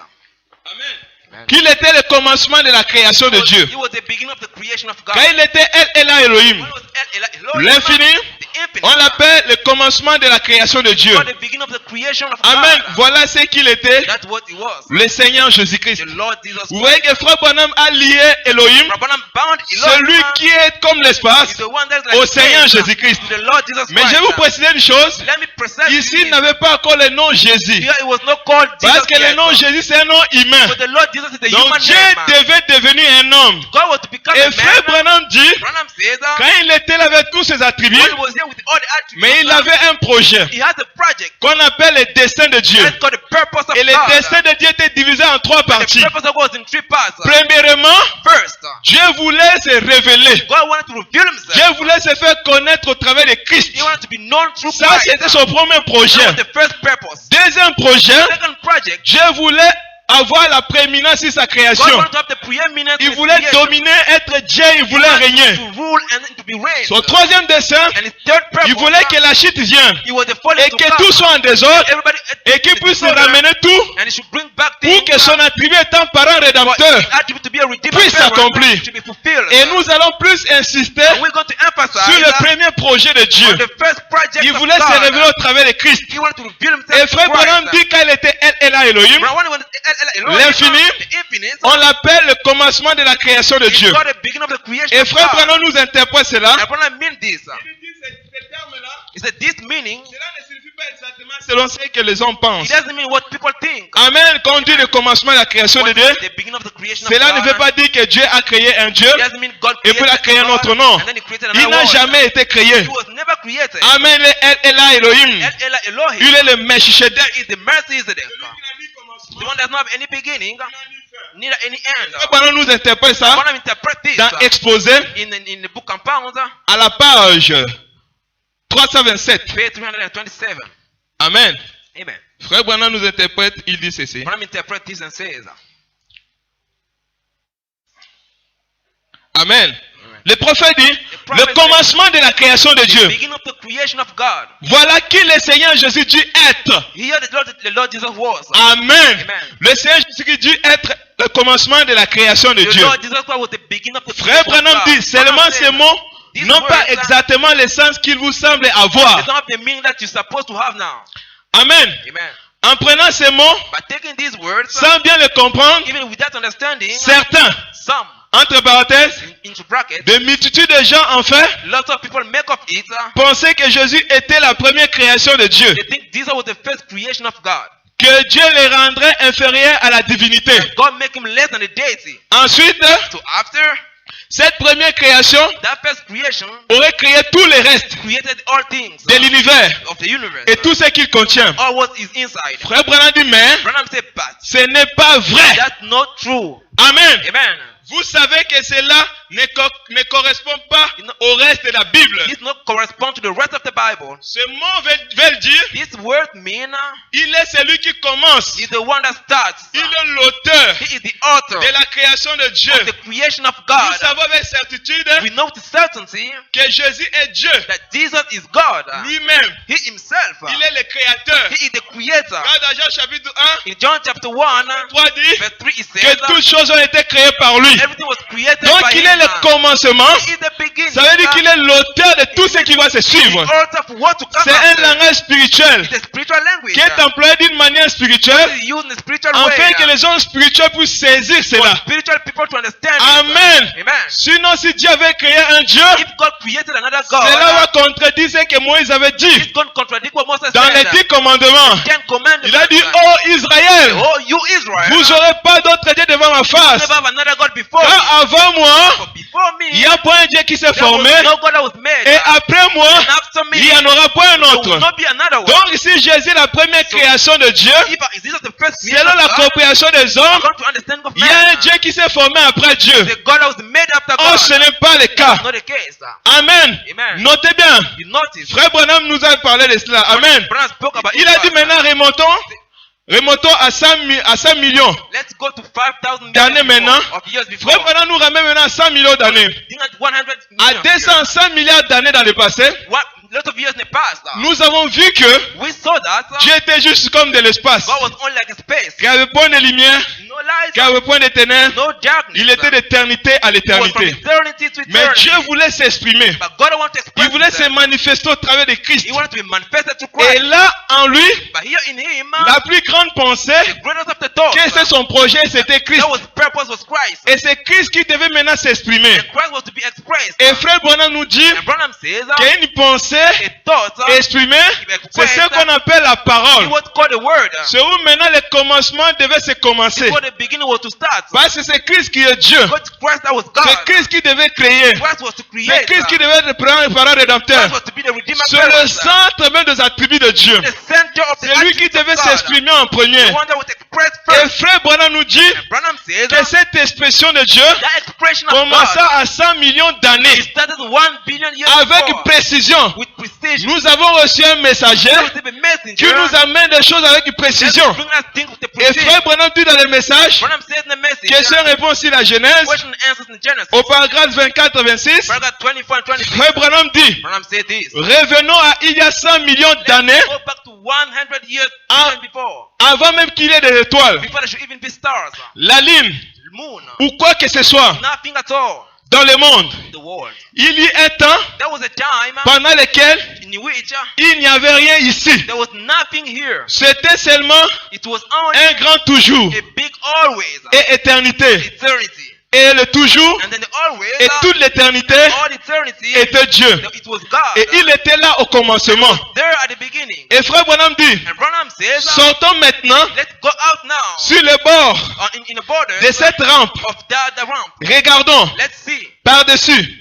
Amen. Amen. Qu'il était le commencement de la création de Dieu. It was the beginning of the creation of God. Quand il était El Elohim, When it was Elohim, l'infini, the infinite, on l'appelle le commencement de la création de Dieu. or the beginning of the creation of Amen. God. Voilà ce qu'il était, That's what it was. le Seigneur Jésus-Christ. The Lord Jesus Vous voyez Christ. que frère Branham a lié Elohim, Branham bound celui Elohim qui est comme is l'espace, the one that's like au Seigneur space, Jésus-Christ. to the Lord Jesus Mais je Christ. vais vous préciser une chose. Let me present Ici, this. il n'avait pas encore le nom Jésus. Here it was not called Jesus Parce que le yet. nom Jésus, c'est un nom humain. But the Lord Jesus is the Donc human Dieu name. devait devenir un homme. God was to become Et a frère man. Branham dit, Branham says quand il était là avec tous ses attributs, God was here with all the attributes. mais il avait un projet He has a project. qu'on appelle le dessein de Dieu. That's called the purpose of Et le God. dessein de Dieu était divisé en trois The parties. purpose of God was in three parts. Premièrement, First, Dieu voulait se révéler. God wanted to reveal himself. Dieu voulait se faire connaître au travers de Christ. He wanted to be known through Ça, Christ. c'était son premier That projet. was the first purpose. Deuxième projet, Second project, Dieu voulait avoir la prééminence sur sa God création. wanted to have the preeminence Il in his voulait creation. dominer, être Dieu, il voulait régner. To rule and to be reigned. Son troisième dessein, And his third purpose, il voulait que la chute vienne he was the falling et to que come. tout soit en désordre Everybody et qu'il puisse ramener tout and he should bring back pour things que son attribut étant parent for rédempteur. his attribute to be a redeemer puisse parent s'accomplir. to be fulfilled. Et nous allons plus insister And we're going to emphasize sur le premier projet de Dieu. on the first project Il of voulait se God. révéler au travers de Christ. He wanted to reveal himself Et to frère Branham Christ. dit qu'il était El Elohim, But when he was l'infini, the infinite, on l'appelle le commencement de la création de it's Dieu. not the beginning of the creation Et of frère God. Branham nous interprète cela. And Branham mean this. He said this meaning, Cela ne signifie pas exactement selon ce que les hommes pensent. it doesn't mean what people think. Amen. Quand on dit le commencement de la création de What Dieu, is the beginning of the creation of cela ne God. veut pas dire que Dieu a créé un Dieu It doesn't mean God et puis il a créé un God, autre nom. and then he created Il another n'a world. jamais été créé. He was never created. Amen. El Elohim. El Elohim Il est le Melchizedek. is the Melchizedek. The one that does not have any beginning, neither any end. Frère Branham nous interprète ça Branham interpret this dans Exposé in the book Compound, à la page 327. page 327. Amen. Amen. Frère Branham nous interprète, il dit ceci. Branham interpret this and says, Amen. Le prophète dit, le commencement de la création de the Dieu. beginning of the creation of God. Voilà qui le Seigneur Jésus dit être. Here the Lord Jesus was. Amen. Amen. Le Seigneur Jésus dit être le commencement de la création de The Dieu. Lord Jesus Christ was the beginning of the Frère creation of Branham God. dit, seulement Branham ces says, mots these n'ont pas words, exactement le sens qu'il vous semble they avoir. don't have the meaning that you're supposed to have now. Amen. Amen. En prenant ces mots, By taking these words, sans bien les comprendre, even without understanding, certains, some, entre parenthèses, into brackets, de multitudes de gens en fait, lots of people make of it, pensaient que Jésus était la première création de Dieu. they think this was the first creation of God. Que Dieu les rendrait inférieurs à la divinité. God make him less than the deity. Ensuite, So after cette première création that first creation, aurait créé tous les restes created all things de l'univers of the universe. et tout ce qu'il contient. All what is inside. Frère Branham dit, mais Branham said, but ce n'est pas vrai. that's not true. Amen. Amen. Vous savez que cela ne correspond pas au reste de la Bible. This not correspond to the rest of the Bible. Ce mot veut dire, This word mean il est celui qui commence. is the one that starts. Il est l'auteur He is the author de la création de Dieu. of the creation of Nous God. savons avec certitude We know with certainty que Jésus est Dieu that Jesus is God. lui-même. He himself. Il est le créateur. He is the creator. Quand dans Jean chapitre 1, In John chapter 1, 3 dit verse 3, it que says toutes choses ont été créées par lui. everything was created Donc by il him. est le commencement. He is the beginning. Ça veut dire qu'il est l'auteur de tout ce qui va se The suivre. author of what to come C'est un after. langage spirituel It's a spiritual language. qui est employé d'une manière spirituelle It is used in a spiritual afin way. que les hommes spirituels puissent saisir For cela. spiritual people to understand it. Amen. Amen. Sinon, si Dieu avait créé un Dieu, If God created another God, cela va contredire ce que Moïse avait dit it's going to contradict what Moses dans les said. 10 commandements. Ten commandments. Il a dit, oh Israël, Oh, you Israel, vous n'aurez pas d'autre Dieu devant ma face. never have another God before me. Car avant moi, For before me, il n'y a pas un Dieu qui s'est there was formé. no God that was made. Et après moi, And after me, il n'y en aura pas un there will autre. not be another one. Donc si Jésus est la première création de Dieu, If this is the first creation selon of la God, compréhension des I'm hommes, going to understand of il y a un man. Dieu qui s'est formé après Dieu. The God that was made after Oh, God. ce n'est pas le cas. That's not the case. Amen. Amen. Notez bien. You notice. Frère Branham nous a parlé de cela. Amen. Branham spoke about Il a dit Israel. maintenant remontons à 5 millions. Let's go to 5,000 D'années maintenant. of years before. Frère Branham nous ramène maintenant à 100 millions d'années. Think at 100 À million 200 milliards d'années dans le passé, What lot of years in the past, nous avons vu que we saw that Dieu était juste comme de l'espace. God was only like a space. Il n'y avait point de lumière, No light, il n'y avait point de ténèbres. no darkness. Il était d'éternité à It was from l'éternité. eternity to Mais eternity. Dieu voulait s'exprimer. But God wanted to express Il voulait se himself. manifester au travers de Christ. He wanted to be manifested to Et Christ. là, en lui, But here in him, la plus grande pensée, the greatest of the thoughts, que c'est son projet, c'était Christ. that was purpose was Christ. Et c'est Christ qui devait maintenant s'exprimer. And Christ was to be expressed. Et frère Branham nous dit And Branham says, qu'une pensée a thought, exprimée, c'est ce qu'on appelle la parole. it was called a word. C'est où maintenant le commencement devait se commencer. Before the beginning was to start. Parce que c'est Christ qui est Dieu. But Christ that was God. C'est Christ qui devait créer. Christ was to C'est create. Christ qui devait être le parent rédempteur. Christ was to be the redeemer. C'est le centre même des attributs de Dieu. The center of the C'est lui qui attributes of devait God. s'exprimer en premier. The one that was expressed Et first. frère Branham nous dit And Branham says que cette expression de Dieu that expression of commença God à 100 millions d'années. it started 1 billion years Avec before. précision. With precision. Nous avons reçu un messager We received a messenger qui nous amène des choses avec that précision. bring us things with the Et precision. frère Branham dit dans le message, Branham says in the message, question-réponse sur la Genèse, question and answers in Genesis. au paragraphe 24-26, Paragraph 24 and 26. frère Branham dit, Branham said this. revenons à il y a 100 millions d'années, Let's go back to 100 years Ah. even before. avant même qu'il y ait des étoiles, Before there should even be stars. la lune, The moon. ou quoi que ce soit Nothing at all. dans le monde. The world. Il y a un temps There was a time pendant lequel in which il n'y avait rien ici. there was nothing here. C'était seulement It was only un grand toujours a big always. et éternité. Eternity. Et le toujours And then the always. et toute l'éternité All eternity. était Dieu. It was God. Et il était là au commencement. There at the beginning. Et frère Branham dit, And Branham says, sortons maintenant let's go out now sur le bord in the border de cette rampe. of the ramp. Regardons Let's see par-dessus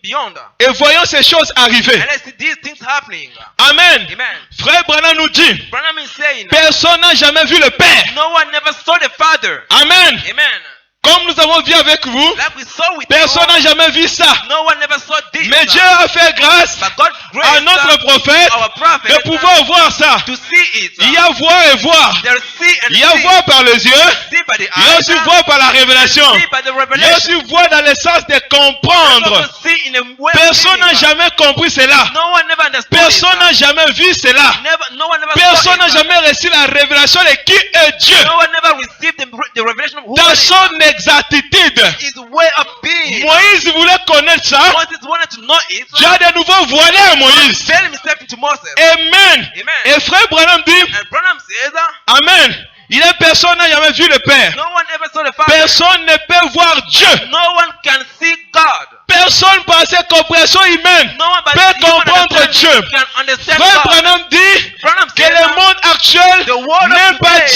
beyond. et voyons ces choses arriver. And let's see these things happening. Amen. Amen. Frère Branham nous dit, Branham is saying, personne n'a jamais vu le Père. no one never saw the Father. Amen. Amen. Comme nous avons vu avec vous, Like we saw with personne n'a you, jamais vu ça. no one never saw this. Mais Dieu a fait grâce But God à graced notre prophète our prophet de pouvoir voir ça. to see it. Il y a voir et voir. There see and Il y a see. voir par les yeux. See by the Il y a eyes. aussi voir par la révélation. See by the Il y a revelation. aussi voir dans le sens de comprendre. Also see in a way of Personne n'a meaning. jamais compris cela. No one never understood Personne it. n'a jamais vu cela. No one never Personne n'a saw it. jamais reçu la révélation de qui est Dieu. No one never received the revelation of who Dans God is. son exactitude. His way of being. Moïse voulait connaître ça. Moses wanted to know it. Dieu a de nouveau voilé à Moïse. Tell himself into Moses. Amen. Amen. Et frère Branham dit, And Branham says, Amen. Il y a personne n'a jamais vu le Père. no one ever saw the Father. Personne ne peut voir Dieu. No one can see God. Personne par ses compréhensions humaines No one by peut human comprendre Dieu. understanding can understand Frère God. Branham dit Branham que says, le monde actuel the world n'aime of pas today,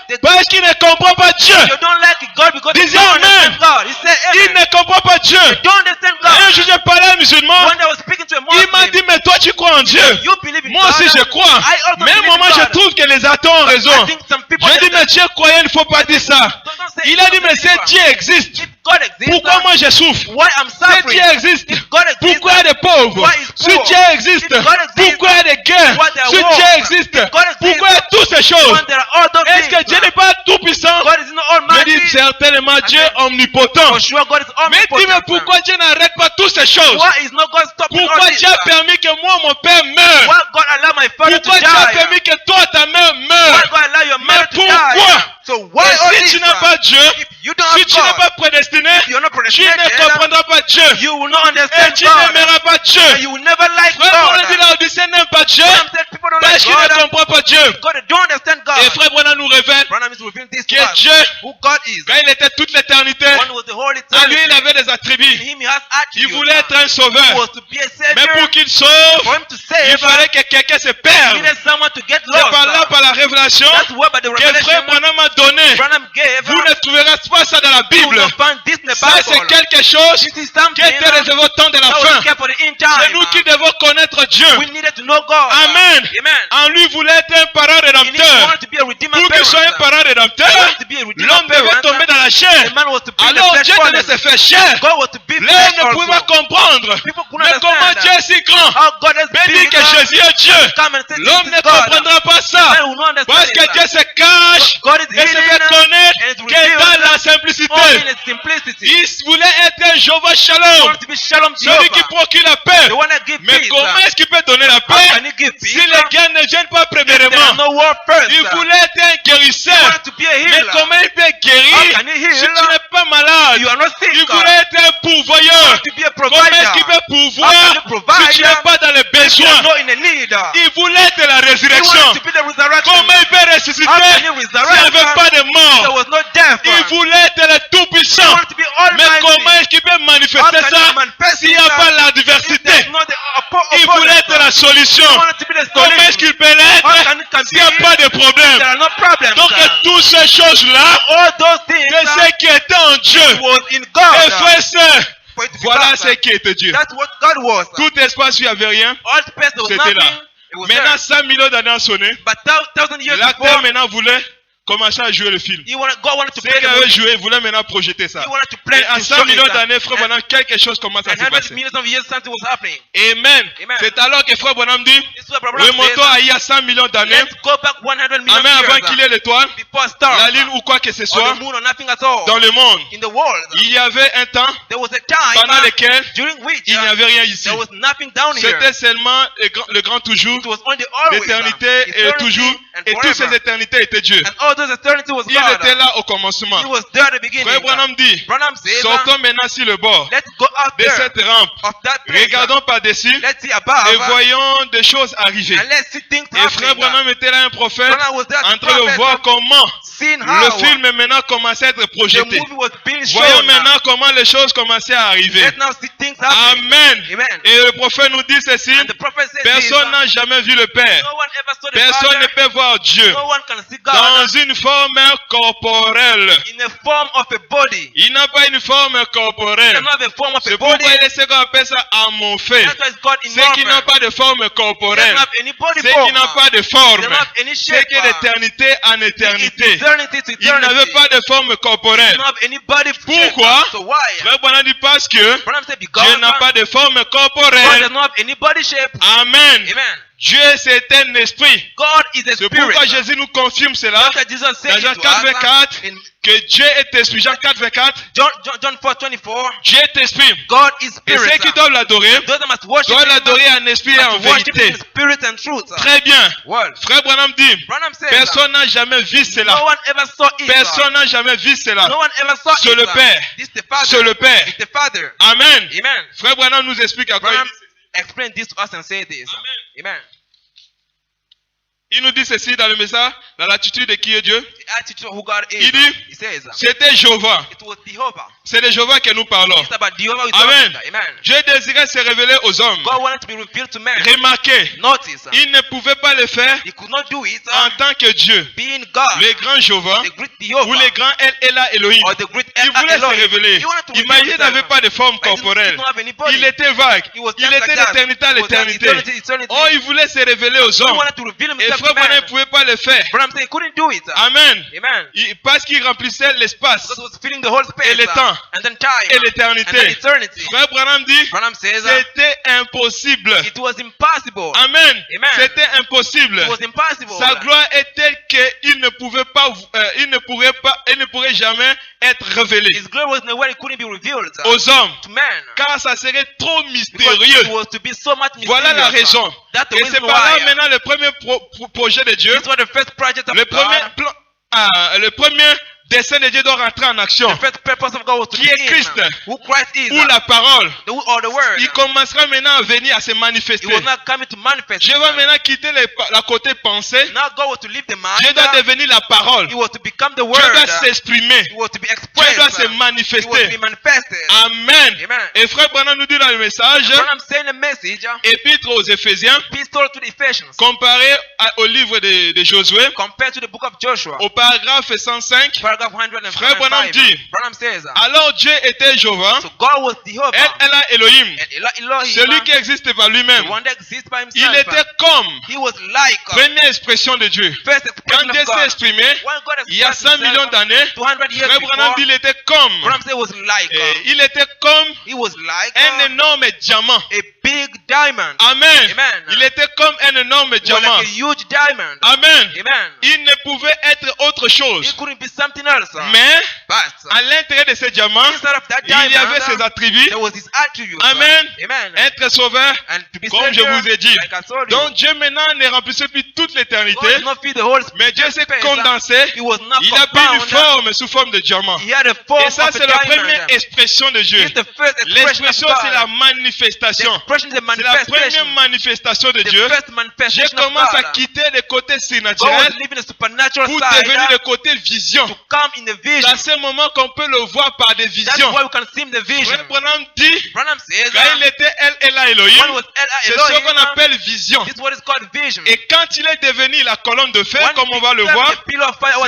Dieu parce qu'il ne comprend pas Dieu. you don't like God because you Disons don't Amen. understand God. He said, Il amen. ne comprend pas Dieu. You don't understand Un jour, God. j'ai parlé à un musulman. One day I was speaking to a Il m'a Muslim. dit, mais toi, tu crois en Dieu. You believe in Moi God. aussi, je crois. I also Mais à un believe in moment, je God. trouve que les athées ont I raison. think some people J'ai dit, mais Dieu croyant, il ne faut pas dire ça. don't say Il a dit, mais God. si Dieu existe, If God exists, pourquoi moi je souffre? why I'm Si suffering? Dieu existe, If God exists, pourquoi il y a des pauvres? why is Si poor? Dieu existe, If God exists, pourquoi il y a des guerres? why there are Si wars? Dieu existe, If God exists, pourquoi il y a toutes ces choses? when there are all those Est-ce que things, Dieu n'est pas tout puissant? God is not Mais dit almighty. certainement Dieu est omnipotent. For sure, God is Mais dis-moi omnipotent. pourquoi Dieu n'arrête pas toutes ces choses? Why is not God stopping all Pourquoi this? Dieu a permis que moi, mon père meure? Why God allow my father to Pourquoi Dieu a die? permis que toi, ta mère Why meure? God allow your Mais mother to pourquoi? die? So why all Et si this? tu n'as pas Dieu, If you don't si have tu n'es God, pas prédestiné, if you're not tu ne predestinated, comprendras pas Dieu. you will not Et understand tu God. n'aimeras pas Dieu. And you will never like Frère, God. on dit là, Odyssée n'aime pas Dieu Branham said people don't parce like qu'il ne God. comprend pas Dieu. God don't understand God. Et frère Branham nous révèle Branham is revealing this to que us. Dieu, Who God is. quand il était toute l'éternité, One was the Holy en lui il Trinity. avait des In attributs. him he has Il attributes. voulait être un He sauveur. was to be a Mais savior. pour qu'il sauve, For him to il save, fallait que quelqu'un se he perde. needed someone to get C'est par là, lost. par la révélation, That's why by the que frère revelation Branham a donné. Branham gave, Vous ne trouverez pas ça dans la you will Bible. not find this in the Ça, c'est Bible. quelque chose This is qui something était réservé au temps de la that was fin. kept for the end C'est time. nous qui devons connaître Dieu. We needed to know God. Amen. Amen. En lui voulait être un parent He rédempteur. wanted to be a redeemer Pour qu'il soit un parent. parent He rédempteur, wanted to be a redeemer l'homme devait parent. tomber dans la The chair. man was to be the Alors flesh Dieu devait se fallen. faire chair. God was to be L'homme flesh ne pouvait pas also. comprendre. People couldn't Mais comment understand Dieu est si grand? how God has Mais dit been que Jésus est Dieu. come and say L'homme this ne is God. comprendra pas ça. Man will not understand Parce que it. Dieu se cache God is et se fait hidden connaître and is que dans revealed la only simplicité. in its simplicity. Il voulait être un Jéhovah He Shalom. wanted to be Shalom Celui qui Jehovah. procure la paix. The one that gives Mais peace. comment est-ce qu'il peut donner la How paix can he give si peace? les guerres ne viennent pas If there are premièrement? no war first. Il voulait être un He guérisseur. wanted to be a Mais healer. comment il peut How guérir can he heal? si tu n'es pas malade? You are not sick. Il voulait être un He pourvoyeur. wanted to be a Comment est-ce provider. qu'il peut How pourvoir can you provide? si tu n'es pas dans les You are besoins? not in a need. Il voulait être la He résurrection. wanted to be the resurrection. Comment il peut ressusciter How can he s'il n'y resurrect? avait pas de There mort? was no death. Il voulait être le He tout-puissant. wanted to be Mais almighty. comment est-ce qu'il peut How manifester can ça he manifest s'il n'y a it? pas If l'adversité? there's not the Il voulait être la solution. He wanted to be the Comment est-ce solution. qu'il peut How l'être can it s'il n'y a be? pas de problème? There are no problems. Donc toutes ces choses-là, All those things c'est ce qui était en Dieu. was in Et God. frères et sœurs, For it to be voilà God. ce qui était Dieu. That's what God was. Tout espace où il n'y avait rien, All space there was c'était nothing. là. It was Maintenant, there. 100 millions d'années ont sonné. But 1,000 years L'acteur before, maintenant voulait commencer à jouer le film. God wanted to Ceux play qui the avaient movie. joué, ils voulaient maintenant projeter ça. He wanted to play Et à to 100 show millions it. d'années, frère Branham, quelque chose commence à And se 100 passer. millions of years, something was happening. Amen. Amen. C'est alors que frère Branham dit, This is what Abraham remontons says. à il y a 100 millions d'années, Let's go back 100 million Amen, avant years qu'il y ait l'étoile, before stars, la lune ou quoi que ce or soit, the moon or nothing at all. dans le monde. In the world, Il y avait un temps there was a time pendant lequel during which il n'y avait rien ici. there was nothing down here. C'était seulement le grand toujours, It was only always l'éternité et eternity toujours, and et toutes ces forever. éternités étaient Dieu. And all those eternity was Il God. était là au commencement. He was there at the beginning. Frère Branham dit, Branham says, sortons maintenant sur le bord let's go out de there cette rampe, of that place. regardons par-dessus Let's see above et voyons des choses arriver. and let's see things Et frère happening. Branham était là un prophète Branham was there, en the train de prophet, voir comment seeing le how film maintenant commençait à être the projeté. movie was being Voyons shown. maintenant comment les choses commençaient à arriver. Let's now see things happening. Amen. Amen. Et le prophète nous dit ceci, And the prophet says personne n'a jamais vu le Père. no one ever saw the Personne ne Father. peut voir Dieu No one can see God dans une forme corporelle. in the form of a body. Il n'a pas une forme He corporelle. does not have a form of a C'est body. pourquoi il est ce qu'on appelle ça amorphé. That's why it's called in Ceux qui n'ont pas de forme He doesn't corporelle. have any body Ceux form. qui n'ont pas de He forme. doesn't have any C'est shape. que d'éternité en It's éternité. eternity to Il n'avait eternity. pas de forme He corporelle. doesn't have any body shape. Pourquoi? So why? Frère Branham dit parce que Branham said because Dieu n'a pas de forme God corporelle. does not have any body shape. Amen. Amen. Dieu c'est un esprit. God is a C'est spirit. pourquoi Jésus nous confirme cela That's why Jesus said dans it Jean to 4, us, 24 in que Dieu est esprit. Jean 4, 24. John 4:24. Dieu est esprit. God is Et spirit. ceux qui doivent l'adorer Those that must worship doivent him l'adorer en esprit et en must worship vérité. him in spirit and truth. Très bien. Well, Frère Branham dit, Branham says personne n'a jamais vu no cela. one ever saw it. Personne n'a jamais vu cela. No one ever saw C'est it. le Père. This is the Father. C'est le Père. It's the Father. Amen. Amen. Frère Branham nous explique à quoi Branham explained this to us and said this. Amen. il nous dit ceci dans le message, dans l'attitude de qui est Dieu. The attitude of who God is. Il dit, He says c'était Jéhovah. it was Jehovah. C'est de Jéhovah que nous parlons. It's about Jehovah. we're Amen. talking about. Amen. Dieu désirait se révéler aux hommes. God wanted to be revealed to man. Remarquez, Notice, il ne pouvait pas le faire he could not do it en tant que Dieu. being God, Le grand Jéhovah the great Jehovah, ou le grand El Ela Elohim. or the great Il voulait se Elohim. révéler. He wanted to reveal Imagine, il himself. n'avait pas de forme But he corporelle. didn't have any body. Il était vague. He was Il just était like that. d'éternité à He was just l'éternité. eternity. Oh, il voulait se révéler aux He hommes. wanted to reveal Et himself frère to man. Branham ne pouvait pas le faire. Branham said he couldn't do it. Amen. Amen. Amen. Parce qu'il remplissait l'espace Because it was filling the whole space. et le temps And then time. et And then l'éternité. eternity. Frère Branham dit, Branham says c'était impossible. it was impossible. Amen. Amen. C'était impossible. It was impossible. Sa gloire est telle qu'il ne pouvait pas, il ne pourrait jamais être révélé His glory was in a way it couldn't be revealed aux hommes, to man. car ça serait trop Because mystérieux. it was to be so much Voilà la mysterious. raison. That's the Et c'est reason par là why. maintenant le premier projet de Dieu, This was the first project of le premier God. plan, le premier dessein de Dieu doit rentrer en action. The first purpose of God was to Qui est be Christ? in. Who Christ is. Où la parole, Or the word. il commencera maintenant à venir à se He manifester. was not coming to manifest. Dieu va maintenant quitter la côté pensée. Now God was to leave the mind. Dieu doit devenir la parole. He was to become the Dieu word. doit s'exprimer. He was to be Dieu expressed. doit se He was to manifester. be manifested. Amen. Amen. Et frère Branham nous dit dans le message, When I'm saying the message, épître aux Éphésiens, epistle to the Ephesians, comparé au livre de Josué, compared to the book of Joshua, au paragraphe 105, paragraph 105, Frère Branham dit, Branham says, alors Dieu était Jéhovah, so God was Jehovah, El Elohim, and Elohim, celui qui existe par lui-même. the one that exists by himself. Il était comme He was like première expression de Dieu. first Quand expression Dieu of s'est God. exprimé, When God il y a expressed 100 millions himself d'années, 200 years Frère Branham before, dit il était comme, Branham said was like il était comme he was like un énorme diamant. a big diamond. Amen. Amen. Il était comme un énorme He was diamant. like a huge diamond. Amen. Amen. Il ne pouvait être autre It chose. couldn't be something else. Mais But à l'intérieur de ce diamant, inside of that il y avait diamond, ses attributs. there was his attributes. Amen. Amen. Être sauveur, And to be comme je Savior, vous ai dit. like I told you, Donc Dieu maintenant ne remplissait plus toute God l'éternité, did not feed the whole mais Dieu s'est space. condensé. He was not Il a pris une compound. forme sous forme de diamant. He had a form Et ça, of a c'est la diamond. première expression de Dieu. It's the first expression L'expression, of c'est God. la The manifestation. expression is the C'est la première manifestation. manifestation de The Dieu. first Dieu manifestation of commence à God. quitter le côté God was surnaturel living the supernatural pour side devenir le côté vision. to come in the C'est vision. à ce moment qu'on peut le voir par des That's visions. why we can see the vision. Frère Branham dit, Branham says quand il était El when Elohim, was c'est ce qu'on appelle vision. this is what is called vision. Et quand il est devenu la colonne de feu, When comme on va le became voir, the pillar of fire,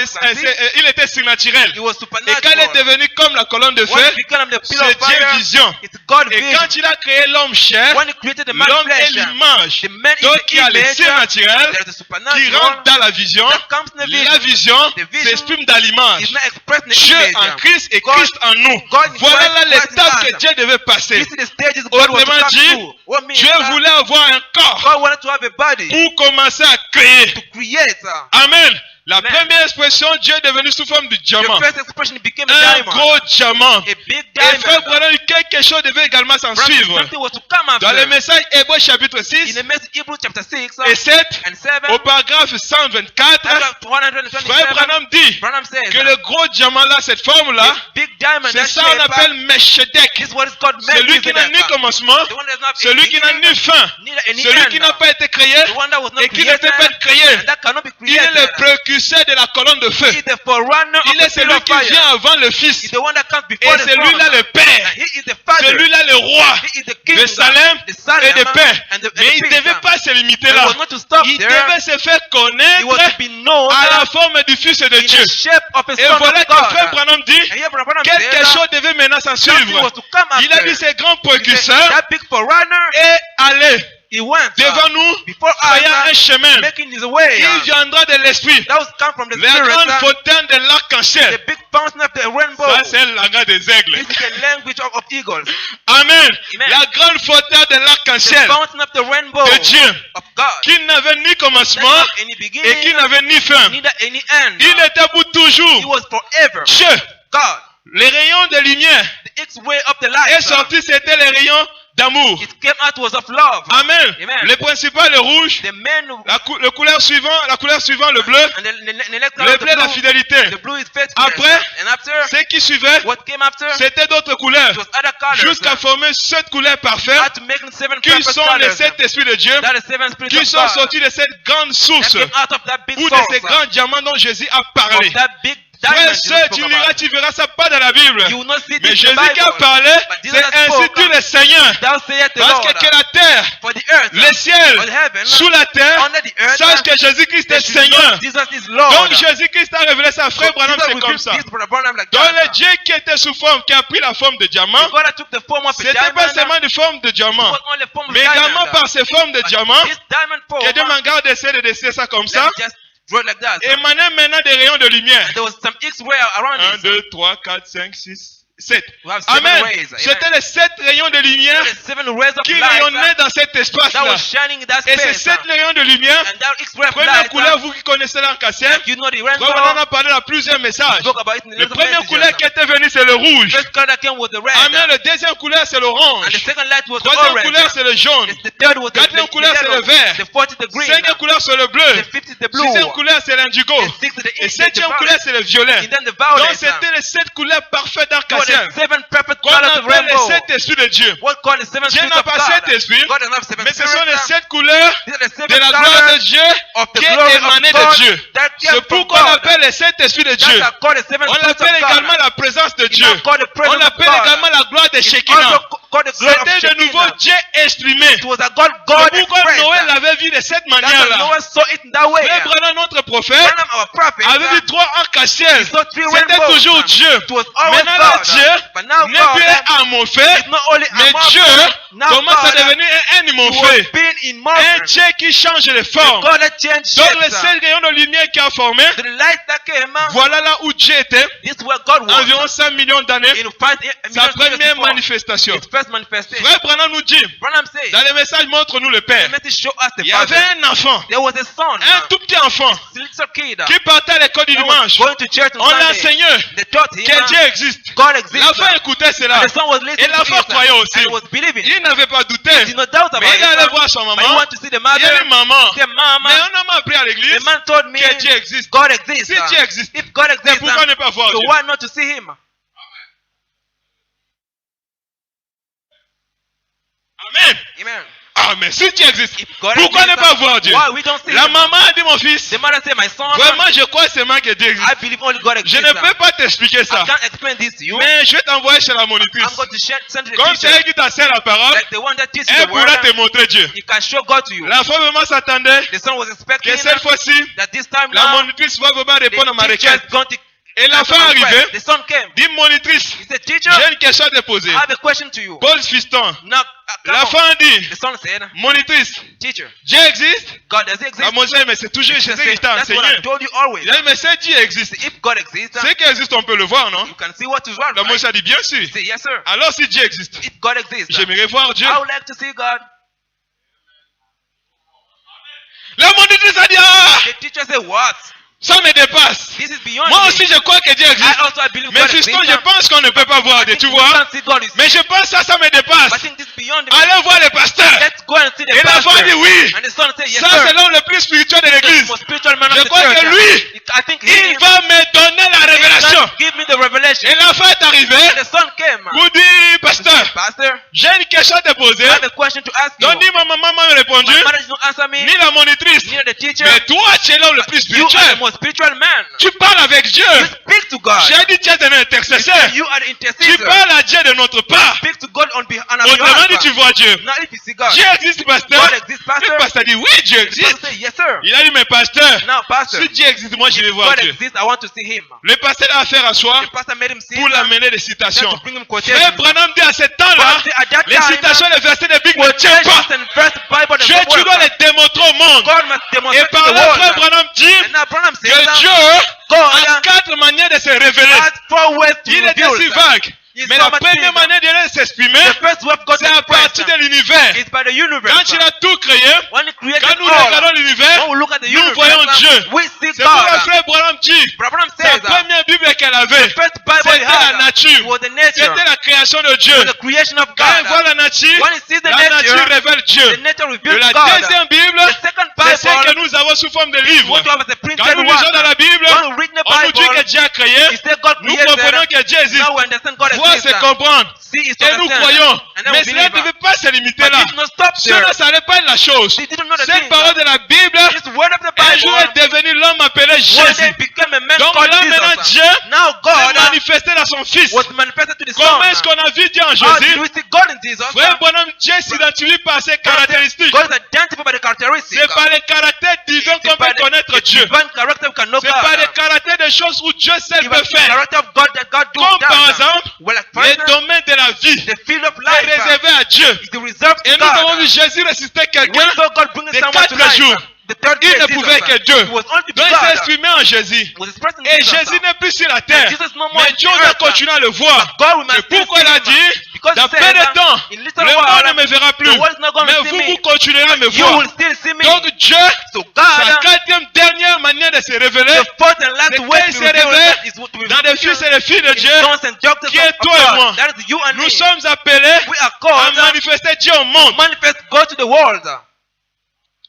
il était surnaturel. it was Et quand il est supernatural. devenu comme la colonne de When feu, it became the pillar c'est of Dieu fire, vision. it's God Et vision. quand il a créé l'homme chair, When he created the man l'homme est flesh, l'image. the man is Donc the il y a le image, surnaturel there is the qui supernatural rentre dans la vision. that comes in the vision. La vision The vision s'exprime dans l'image. It's not expressed in the Dieu image. en Christ et God- Christ en nous. God in Voilà Christ, là Christ in l'étape us. que Dieu devait passer. This is the stages God was to Autrement come dit, through. What means Dieu that voulait avoir un corps God wanted to have a body pour commencer à créer. to create. Amen. La Amen. première expression, Dieu est devenu sous forme de The diamant. first expression it became a Un diamond. gros diamant. A big Et frère diamond. Branham, quelque chose devait également s'en Brother, suivre. something was to come after. Dans le message Hébreux chapitre In 6 the message Hebrews chapter 6 et 7, and 7, au paragraphe 124, paragraph frère 127, Branham dit Branham says que le gros diamant là, cette forme-là, the big diamond, c'est that ça qu'on shape, appelle Melchizedek. this is what is called Celui qui n'a ni Melchizedek. commencement, The one that does not have celui any qui n'a beginning, ni fin, neither any celui end. qui n'a pas été créé The one that was not et qui ne peut created, pas être créé. and that cannot be Il est created. le précurseur de la colonne de feu. He is the forerunner Il of est the pillar celui of qui fire. vient avant le He Fils. is the one that comes Et before the c'est lui là throne. le Père. And he is the father. Celui-là le roi He is the king de Salem the Salem et de paix. and the Mais il ne peace. devait pas se limiter He là. was not to stop Il there. devait se faire He was connaître to be known à la forme du Fils de in Dieu. the shape of a Et son voilà of que frère God. Branham dit, And here Branham quelque says chose devait maintenant s'en something suivre. was to come Il a after. dit ces grands He said, précurseurs that big forerunner, et allez he went devant nous, before voyant un us, chemin. making his way. Il viendra de l'Esprit. That was come from the La Spirit. grande fontaine de l'arc-en-ciel. The big fountain of the rainbow. Ça, c'est le langage des aigles. This is the language of eagles. Amen. Amen. La grande fontaine de The l'arc-en-ciel fountain of the rainbow de Dieu, of God. qui n'avait ni That commencement not any et qui beginning, n'avait ni fin. neither any end. Il était pour He toujours. was forever. Dieu, God. les rayons de lumière The X-way of the est light. sorti, c'était les rayons d'amour. It came out was of love. Amen. Amen. Le principal, le rouge. The men who, La couleur suivante, le bleu. and the next Le color of bleu, la the fidélité. blue is faithfulness. Après, And after, Ce qui suivait, what came after? c'était d'autres couleurs. It was other colors. Jusqu'à former 7 couleurs parfaites Had to make seven qui purpose sont les colors. 7 esprits de Dieu, That is seven spirits qui of sont God. sortis de cette grande That source came out of that big ou de source. ces grands diamants dont Jésus a parlé. Of that big Frère, diamond sœur, you tu spoke liras, about. tu verras ça pas dans la Bible. You will not see Mais this in Jésus the qui a Bible. parlé, But Jesus c'est has ainsi spoken. dit le Seigneur. Thou sayest the Parce Lord. que la terre, For the earth, les ciels, on heaven, sous la terre, under the earth, sache que Jésus-Christ est they should know Seigneur. Jesus is Lord. Donc Jésus-Christ a révélé ça, frère Branham, Jesus c'est will comme give ça. this for Branham like Donc le that. Dieu qui était sous forme, qui a pris la forme de diamant, God that took the form of a c'était diamond. pas seulement une forme de It diamant, was only a form of mais également diamond. par ces formes de But diamant, this diamond form, que Dieu m'en garde d'essayer de dessiner ça comme ça, let me just Draw it like that. émanaient maintenant des rayons de lumière. And there was some X-ray around 1, it. 2, 3, 4, 5, 6, 7. We have 7 Amen. rays. Amen. C'était les 7 rayons de lumière The 7 rays of qui light rayonnaient dans cet that espace-là. was shining in that Et ces space. 7 rayons de lumière, And that X-ray of prenez la light, couleur, vous qui connaissez l'ancien. you know the Frère Branham rainbow. a parlé dans plusieurs messages. Spoke about it in the Le little premier messages. couleur qui était venu, c'est le rouge. First color that came was the red. Amen. Le deuxième couleur, c'est And the l'orange. second light was the Troisième orange. couleur, c'est le jaune. The third was the Quatrième couleur, c'est yellow. le vert. The fourth is the green. Cinquième couleur, c'est le bleu. The fifth is the blue. Sixième couleur, c'est l'indigo. The sixth is the Et septième couleur, c'est le violet. And then the Donc, violet. c'était les 7 couleurs parfaites So d'arc-en-ciel. the 7 perfect Qu'on colors of appelle les rainbow. 7 esprits de Dieu. What called the 7 Dieu spirits n'a of pas God? 7 esprits, God does not have 7 mais ce sont les spirits. 7 couleurs These are the 7 de la gloire colors de Dieu of the qui glory est of émanée God de Dieu. that came C'est from pourquoi on God. appelle les 7 esprits de Dieu. That are called the 7 On spirits l'appelle of également God. la présence de It's Dieu. not called the On presence of l'appelle God. également la gloire de It's Shekinah. also called the glory of C'était de nouveau Shekinah. Dieu exprimé. It was a God C'est pourquoi expressed. Noël l'avait vu de cette That's why manière-là. Noah saw it in that way. Frère Branham, notre prophète, Branham, our prophet, avait vu 3 arcs-en-ciel. he saw 3 C'était rainbows. toujours Dieu. It was always Maintenant, là, God. Dieu But now n'est God plus un amorphé, is not only mais among Dieu us. Now commence à God devenir un was imorphé. being in Un motion. Dieu qui change les formes. God had changed Donc les shapes. 7 rayons de lumière qui a formé, The light that came out, voilà là où Dieu était, this is where God was. environ 5 millions d'années, In 5 sa première manifestation. His first manifestation. Frère Branham nous dit, Branham says, dans les messages, montre-nous le the Père. message show us the Il y avait Father. un enfant, There was a son, un tout petit enfant, a little kid, qui partait à l'école du that was dimanche. going to church on On Sunday. l'enseignait They taught him que Dieu existe. God exists. L'enfant écoutait cela. And the son was Et listening to l'enfant it, croyait aussi. and he was believing. Il n'avait pas douté. He did not doubt about Mais il it. allait voir son But he maman. wanted to see the Il mother. a dit maman. The mama. Mais un homme a appris à The l'église man told me que Dieu existe. God exists. Si Dieu existe, If God c'est exists, pourquoi ne pas voir so Dieu? why not to see him? Amen. Amen. Amen. Si Dieu existe, If God pourquoi ne exists, pas voir Dieu? why we don't see La him? maman a dit mon fils, The mother said, my son, vraiment je crois seulement que Dieu I existe. believe only God Je exists. ne peux pas t'expliquer I ça. can't explain this to you. Mais je vais t'envoyer chez la monitrice. I'm going to send to the Comme c'est teacher. elle qui t'enseigne la parole, Like the one that teaches elle the word, pourra te montrer Dieu. he can show God to you. La femme vraiment s'attendait The son was expecting que cette fois-ci, that this time la now, monitrice va vraiment the répondre à ma teacher requête. is going to Et l'enfant est arrivé, The son came. dit monitrice, He said, teacher, j'ai une question à te poser. I have a question to you. Pose fiston. Now, come L'enfant on. dit, The son said, monitrice, teacher, Dieu existe? God does he La exist? monitrice, mais c'est toujours He Jésus said, qui t'a that's what enseigné. I told you always. Il a dit, mais c'est Dieu existe. If God exists, C'est qu'il existe, on peut le voir, non? you can see what is wrong. La Right? monitrice a dit, bien sûr. He said, yes, sir. Alors si Dieu existe, If God exists, j'aimerais voir Dieu. I would like to see God. La monitrice a dit, ah, The teacher said, what? ça me dépasse. This is beyond Moi me. aussi, je crois que Dieu I existe. also believe Mais God fiston, exists. je pense qu'on ne peut pas voir Dieu, tu We vois? can't see God. Mais je pense que ça me I dépasse. think this is beyond me. Allez voir le pasteur. Let's go and see the Et l'enfant pastor. dit oui. And the son said, yes, Ça, sir. c'est l'homme le plus spirituel de The l'église. most spiritual man Je of the crois church. que lui, I think il va me donner la he révélation. can give me the revelation. Et l'enfant est arrivé And the son came. pour dire, pasteur, Pastor, j'ai une question à te poser. I have a question to ask you. Donc ni ma maman m'a répondu, My mother did not answer me. ni la monitrice. Neither the teacher. Mais toi, tu es l'homme le plus You are spirituel. the most spiritual man. Tu parles avec Dieu. You speak to God. J'ai dit, tu es un intercesseur. You are the Tu intercessor. parles à Dieu de notre part. Speak to God on our Autrement dit, behalf. tu vois Dieu. Now if you see God, Dieu existe, pasteur. God exists, Le pastor. pasteur dit, oui, Dieu The pastor existe. say, yes, sir. Il a dit, mais pasteur, Now, pastor, si Dieu existe, moi je vais if voir God Dieu. exists, I want to see him. Le pasteur a affaire à soi The pastor made him see pour him. l'amener des Just citations. to bring him Frère quotations. Branham dit à ce temps-là, But at that les time, citations, les versets de Bible ne tiennent quotations pas. and verse Bible Dieu, doesn't tu dois work. les démontrer au monde. God must Et demonstrate to par the là, Frère world. Branham dit And now Branham says que Dieu God a 4 manières de se révéler. has 4 ways to Il est reveal aussi himself. vague. He's Mais so la much première bigger. manière de s'exprimer, The first way of God c'est à partir de l'univers. is by the universe. Quand il a tout créé, When he created quand nous all, regardons l'univers, when we look at the nous universe, voyons Dieu. we see C'est pourquoi God. Frère Branham dit, Abraham la says première Bible qu'elle avait, the first Bible he c'était la had nature. was the nature, C'était la création de Dieu. was the creation of Quand elle voit God. la nature, When he sees the la nature nature, révèle Dieu. the nature Et reveals la God. deuxième Bible, The second c'est celle que Bible, nous avons sous forme de livre. what you have as a Quand printed nous lisons dans one. la Bible, When we read the on nous dit que Bible, Dieu a créé, he said God nous created. comprenons que Dieu existe. Now we understand God Voir, c'est exists. comprendre. See is to Et nous understand. croyons. And then Mais we cela ne believe. devait pas se limiter But là. it did not stop there. Cela, ça n'est pas la chose. They didn't know the Cette thing. parole de la Bible, This word of the un jour Bible, est devenu l'homme appelé one day Jésus. became a man Donc called là maintenant Jesus. Dieu Now s'est God manifesté dans son Fils. was manifested to the Comment Son. est-ce qu'on a vu Dieu en How did Jésus? we see God in Jesus? Frère Bonhomme, Dieu s'identifie par ses caractéristiques. God is identified by the characteristics. C'est par les caractères divins qu'on peut connaître Dieu. Divine character we can know C'est par les God. caractères des choses où Dieu seul It peut was the faire. character of God that God do. Comme par exemple, Well, like for les instance, domaines de la vie the field of est life réservé à Dieu. is the reserved Et to nous avons God. vu Jésus ressusciter We quelqu'un saw God bringing de someone to 4 jours. life The third Il day, ne Jesus, pouvait que Dieu. it was only to be Donc il s'est God. exprimé en Jésus. Was expressing Et Jesus. Jésus n'est plus sur la terre. Jesus no more Mais in Dieu the doit earth. continuer à le voir. God will C'est pourquoi il a dit, because dans he peu said, de temps, in le little monde while, ne me verra plus. the world is not going Mais to see vous, me. vous continuerez à me You voir. will still see me. Donc Dieu, So sa God, quatrième dernière manière de se révéler, the fourth and last c'est way qu'il to se reveal révèle himself is to be dans des fils et des filles de in Dieu, sons and daughters qui est of toi et God. moi. That is you and Nous me. sommes appelés We are à called manifester Dieu au to monde. manifest God to the world.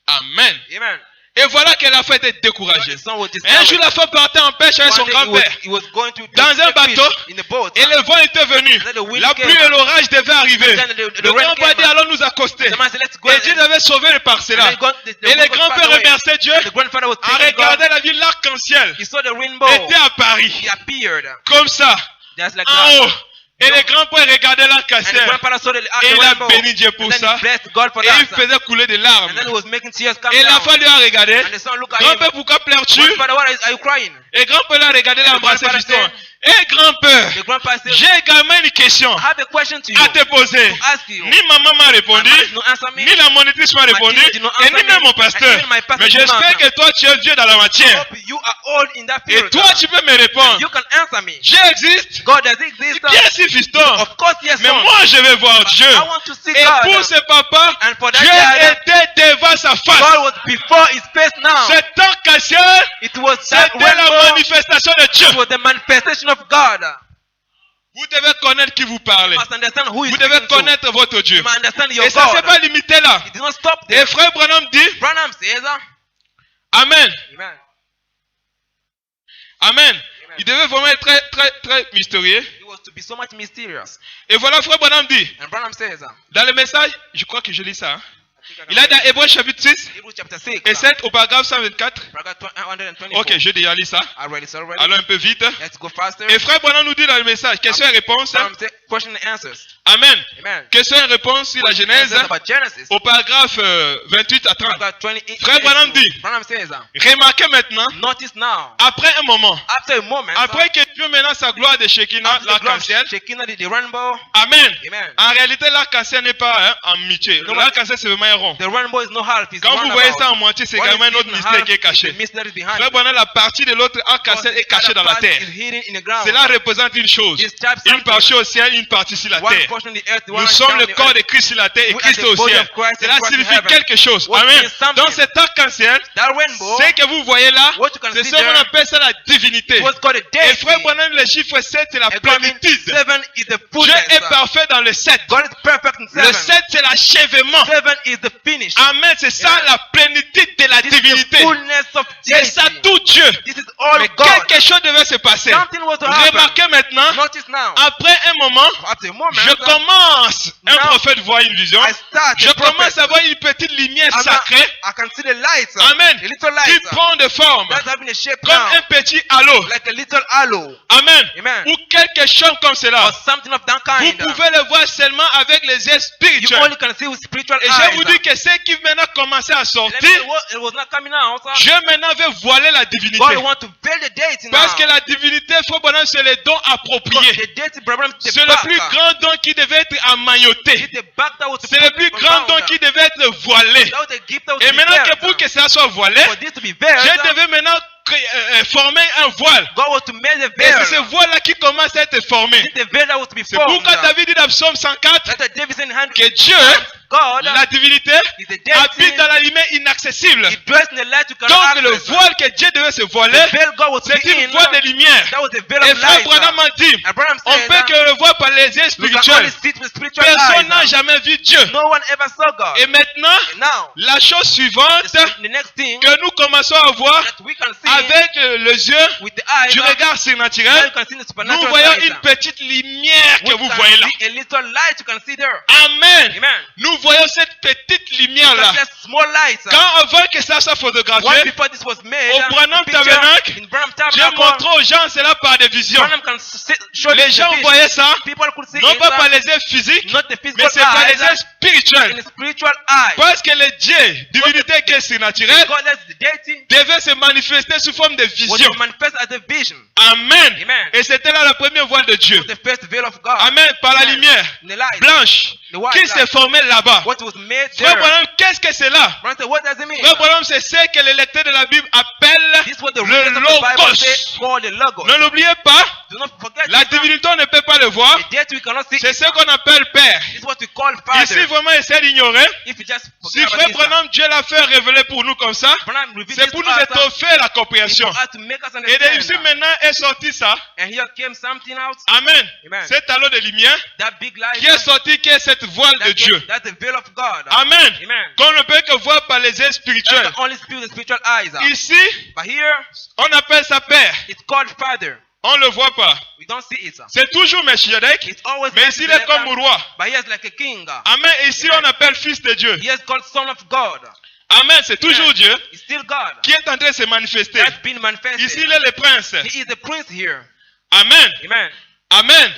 Amen. Amen. Et voilà que la fête est découragée. The son was Un jour, la femme partait en pêche avec son One day grand-père. he was going to Dans un take fish bateau, in the boat. Et le vent était venu. And then the wind La came. pluie et l'orage devaient arriver. And then the Le rain grand-père came. dit allons nous accoster. The man said, let's go. Et Dieu devait sauver le parcella. And then God- the Et le wind was grand-père far away. remerciait Dieu. And the grandfather was À taking regarder God. la ville, l'arc-en-ciel He saw the rainbow. était à Paris. He appeared. Comme ça, Just like en that. haut. Et le grand-père regardait And the l'arc-en-ciel. grandfather saw the Et il a rainbow. béni Dieu pour And then ça. he blessed God for Et il that. faisait couler des larmes. And then he was making tears come Et la down. femme lui a regardé. And the son looked at him. Grand-père, pourquoi pleures-tu? Grandfather, why are you crying? Et grand-père l'a regardé, l'a And the embrassé grandfather justement. said- Et grand-père, The grandpa said, j'ai également une question I have a question to you. à te poser. To ask you. Ni maman m'a répondu, My mom did not answer me. ni la monitrice m'a répondu, teacher did not et answer ni me. même mon And pasteur. even my pastor Mais did not j'espère answer. que toi, tu es vieux dans la I matière. hope you are old in that Et field. toi, tu peux me répondre. You can answer me. Dieu existe? God does exist. Bien sûr, fiston. Of course, yes, Mais son. moi, je vais voir Dieu. I want to see Et God. pour ce papa, And for that Dieu dad, était devant sa face. God was before his face now. Cet arc-en-ciel, It was that c'était la rainbow. manifestation de Dieu. It was the manifestation of God. Vous devez connaître qui vous parle. You must understand who is Vous devez speaking to. connaître votre Dieu. You must understand your Et ça ne s'est God. pas limité là. It did not stop Et there. frère Branham dit, Branham says, Amen. Amen. Amen. Il devait vraiment être très, très, très mystérieux. It was to be so much mysterious. Et voilà, frère Branham dit, And Branham says, dans le message, je crois que je lis ça. Hein. I think I can Il a read dans Hébreux chapitre 6 Hebrews chapter 6. et 7 au paragraphe 124. Paragraph 124. Ok, je déjà lu ça. I read it already. Allons un peu vite. Let's go faster. Et frère Branham nous dit dans le message, question et réponse. Branham says, question and answers. Amen. Amen. Question et réponse sur la Question and Genèse answers about Genesis. au paragraphe 28 à 30. Paragraph 28. Frère Branham dit, Branham says, remarquez maintenant, notice now, après un moment, after a moment, après que Dieu maintenant sa gloire de Shekinah, after the glory of l'arc-en-ciel. Shekinah, the rainbow, Amen. Amen. En réalité, l'arc-en-ciel n'est pas en moitié. No, L'arc-en-ciel, c'est vraiment un rond. The rainbow is no half, it's Quand vous roundabout. voyez ça en moitié, c'est What également is un autre hidden mystère half qui est is caché. the mystery behind Frère it. Branham, la partie de l'autre arc-en-ciel est cachée dans la Other terre. part is hidden in the ground. Cela représente une chose. This type Une something. partie au ciel, une partie sur la One terre. portion of the earth, Nous one sommes down le the corps earth. de Christ sur la terre et We Christ are the au body ciel. of Christ and Cela Christ in signifie heaven. quelque chose. What Amen. means something. Dans cet arc-en-ciel, That rainbow, ce que vous voyez là, what you can c'est see ce qu'on there, appelle ça la divinité. it was called a Et deity. frère Branham, le chiffre 7, c'est la And God means plénitude. 7 is the Dieu fullness. est parfait dans le 7. God is perfect in Le 7. 7, c'est l'achèvement. 7 is the finish. Amen. C'est ça Amen. la plénitude de la This is the divinité. fullness of C'est deity. ça tout Dieu. This is all Mais God. quelque chose devait se passer. Something was to happen. Remarquez maintenant, Notice now. après un moment, After a moment, je commence, un Now, prophète voit une vision, I start je a prophet. commence à voir une petite lumière And sacrée, I can see the lights. Amen, The little qui lights. prend de forme, That's having a shape comme now. un petit halo, Like a little halo. Amen, Amen. ou quelque chose comme cela. Or something of that Vous kind. pouvez le voir seulement avec les yeux You spirituels. only can see with spiritual Et je eyes. vous dis que ce qui maintenant commençait à Let me sortir, tell you what, it was not coming out. Dieu maintenant veut voiler la divinité. God want to veil the deity now. Parce que la divinité, frère Branham, c'est le don approprié. The deity problem is C'est the le back. plus grand don qui devait être emmailloté. It's the back that was C'est le plus grand don qui devait être voilé. That was a gift that was Et maintenant que veiled. pour que ça soit voilé, For this to be veiled, Dieu devait maintenant former un voile. God was to make the Et c'est ce veil. voile-là qui commence à être formé. It's the veil that was to be C'est formed. pourquoi David dit dans Psaume 104 That's David said in hand. que Dieu, God la divinité, is the deity. habite dans la lumière inaccessible. He dwells in the light you cannot Donc le access. voile que Dieu devait se voiler, The veil God was to c'est be une in. voile de lumière. That was the veil Et of frère light. Branham a dit, Abraham on said peut que le voir par les yeux we can only spirituels. see it with spiritual Personne n'a eyes. jamais vu Dieu. No one ever saw God. Et maintenant, And now, la chose suivante the next thing que nous commençons à voir that we can see avec les yeux with the eyes, du regard now surnaturel, you can see the nous supernatural voyons light. une petite lumière que We vous can voyez là. see a little light you can see there. Amen. Amen. Nous voyons cette petite lumière là. Just small lights. Quand avant que ça soit One photographié, before this was made, au Branham the picture Tabernacle, in Branham j'ai Tabernacle, montré aux gens cela par des visions. Branham can show Les the gens vision. voyaient ça, People could see non it, pas par les yeux physiques, not the mais physical c'est par les eyes, yeux spirituel. in spiritual eyes. Parce que le Dieu, divinité qui est surnaturelle, God as the deity devait se manifester sous forme de was vision. manifest as a vision. Amen. Amen. Et c'était là la première voile de Dieu. The first veil of God. Amen. Par la Amen. lumière In the light. blanche The white qui light. s'est formée là-bas. What was made Frère there. Branham, qu'est-ce que c'est là? Brother, what does it mean? Frère Branham, c'est ce que les lecteurs de la Bible appellent This is what the le readers of the Bible say logos. called the logos. Ne l'oubliez pas, Do not forget la this. divinité on ne peut pas le voir. The deity we cannot see. C'est ce qu'on appelle Père. This is what we call Ici, Father. vraiment, essaie d'ignorer. If you just Si forget Frère about this, Branham, Dieu l'a fait révéler pour nous comme ça, Branham revealed c'est this pour to nous us, étoffer la it's compréhension. for us to make us Et de ici understand. maintenant est sorti ça. And here came something out. Amen. Amen. Cet halo de lumière That big light. qui est sorti, qui est cette voile de Dieu. That's the veil of God. Amen. Amen. Qu'on ne peut que voir par les yeux That's spirituels. the only spirit, the spiritual eyes. Ici, But here, on appelle ça Père. it's called Father. On ne le voit pas. We don't see it. C'est toujours Melchizedek, It's always mais ici il est comme roi. but he is like a king. Amen. Ici on appelle Fils de Dieu. He is called Son of God. Amen. C'est toujours Dieu He's still God. qui est en train de se manifester. That's been manifested. Ici il est le prince. He is the prince here. Amen. Amen. Amen. Amen.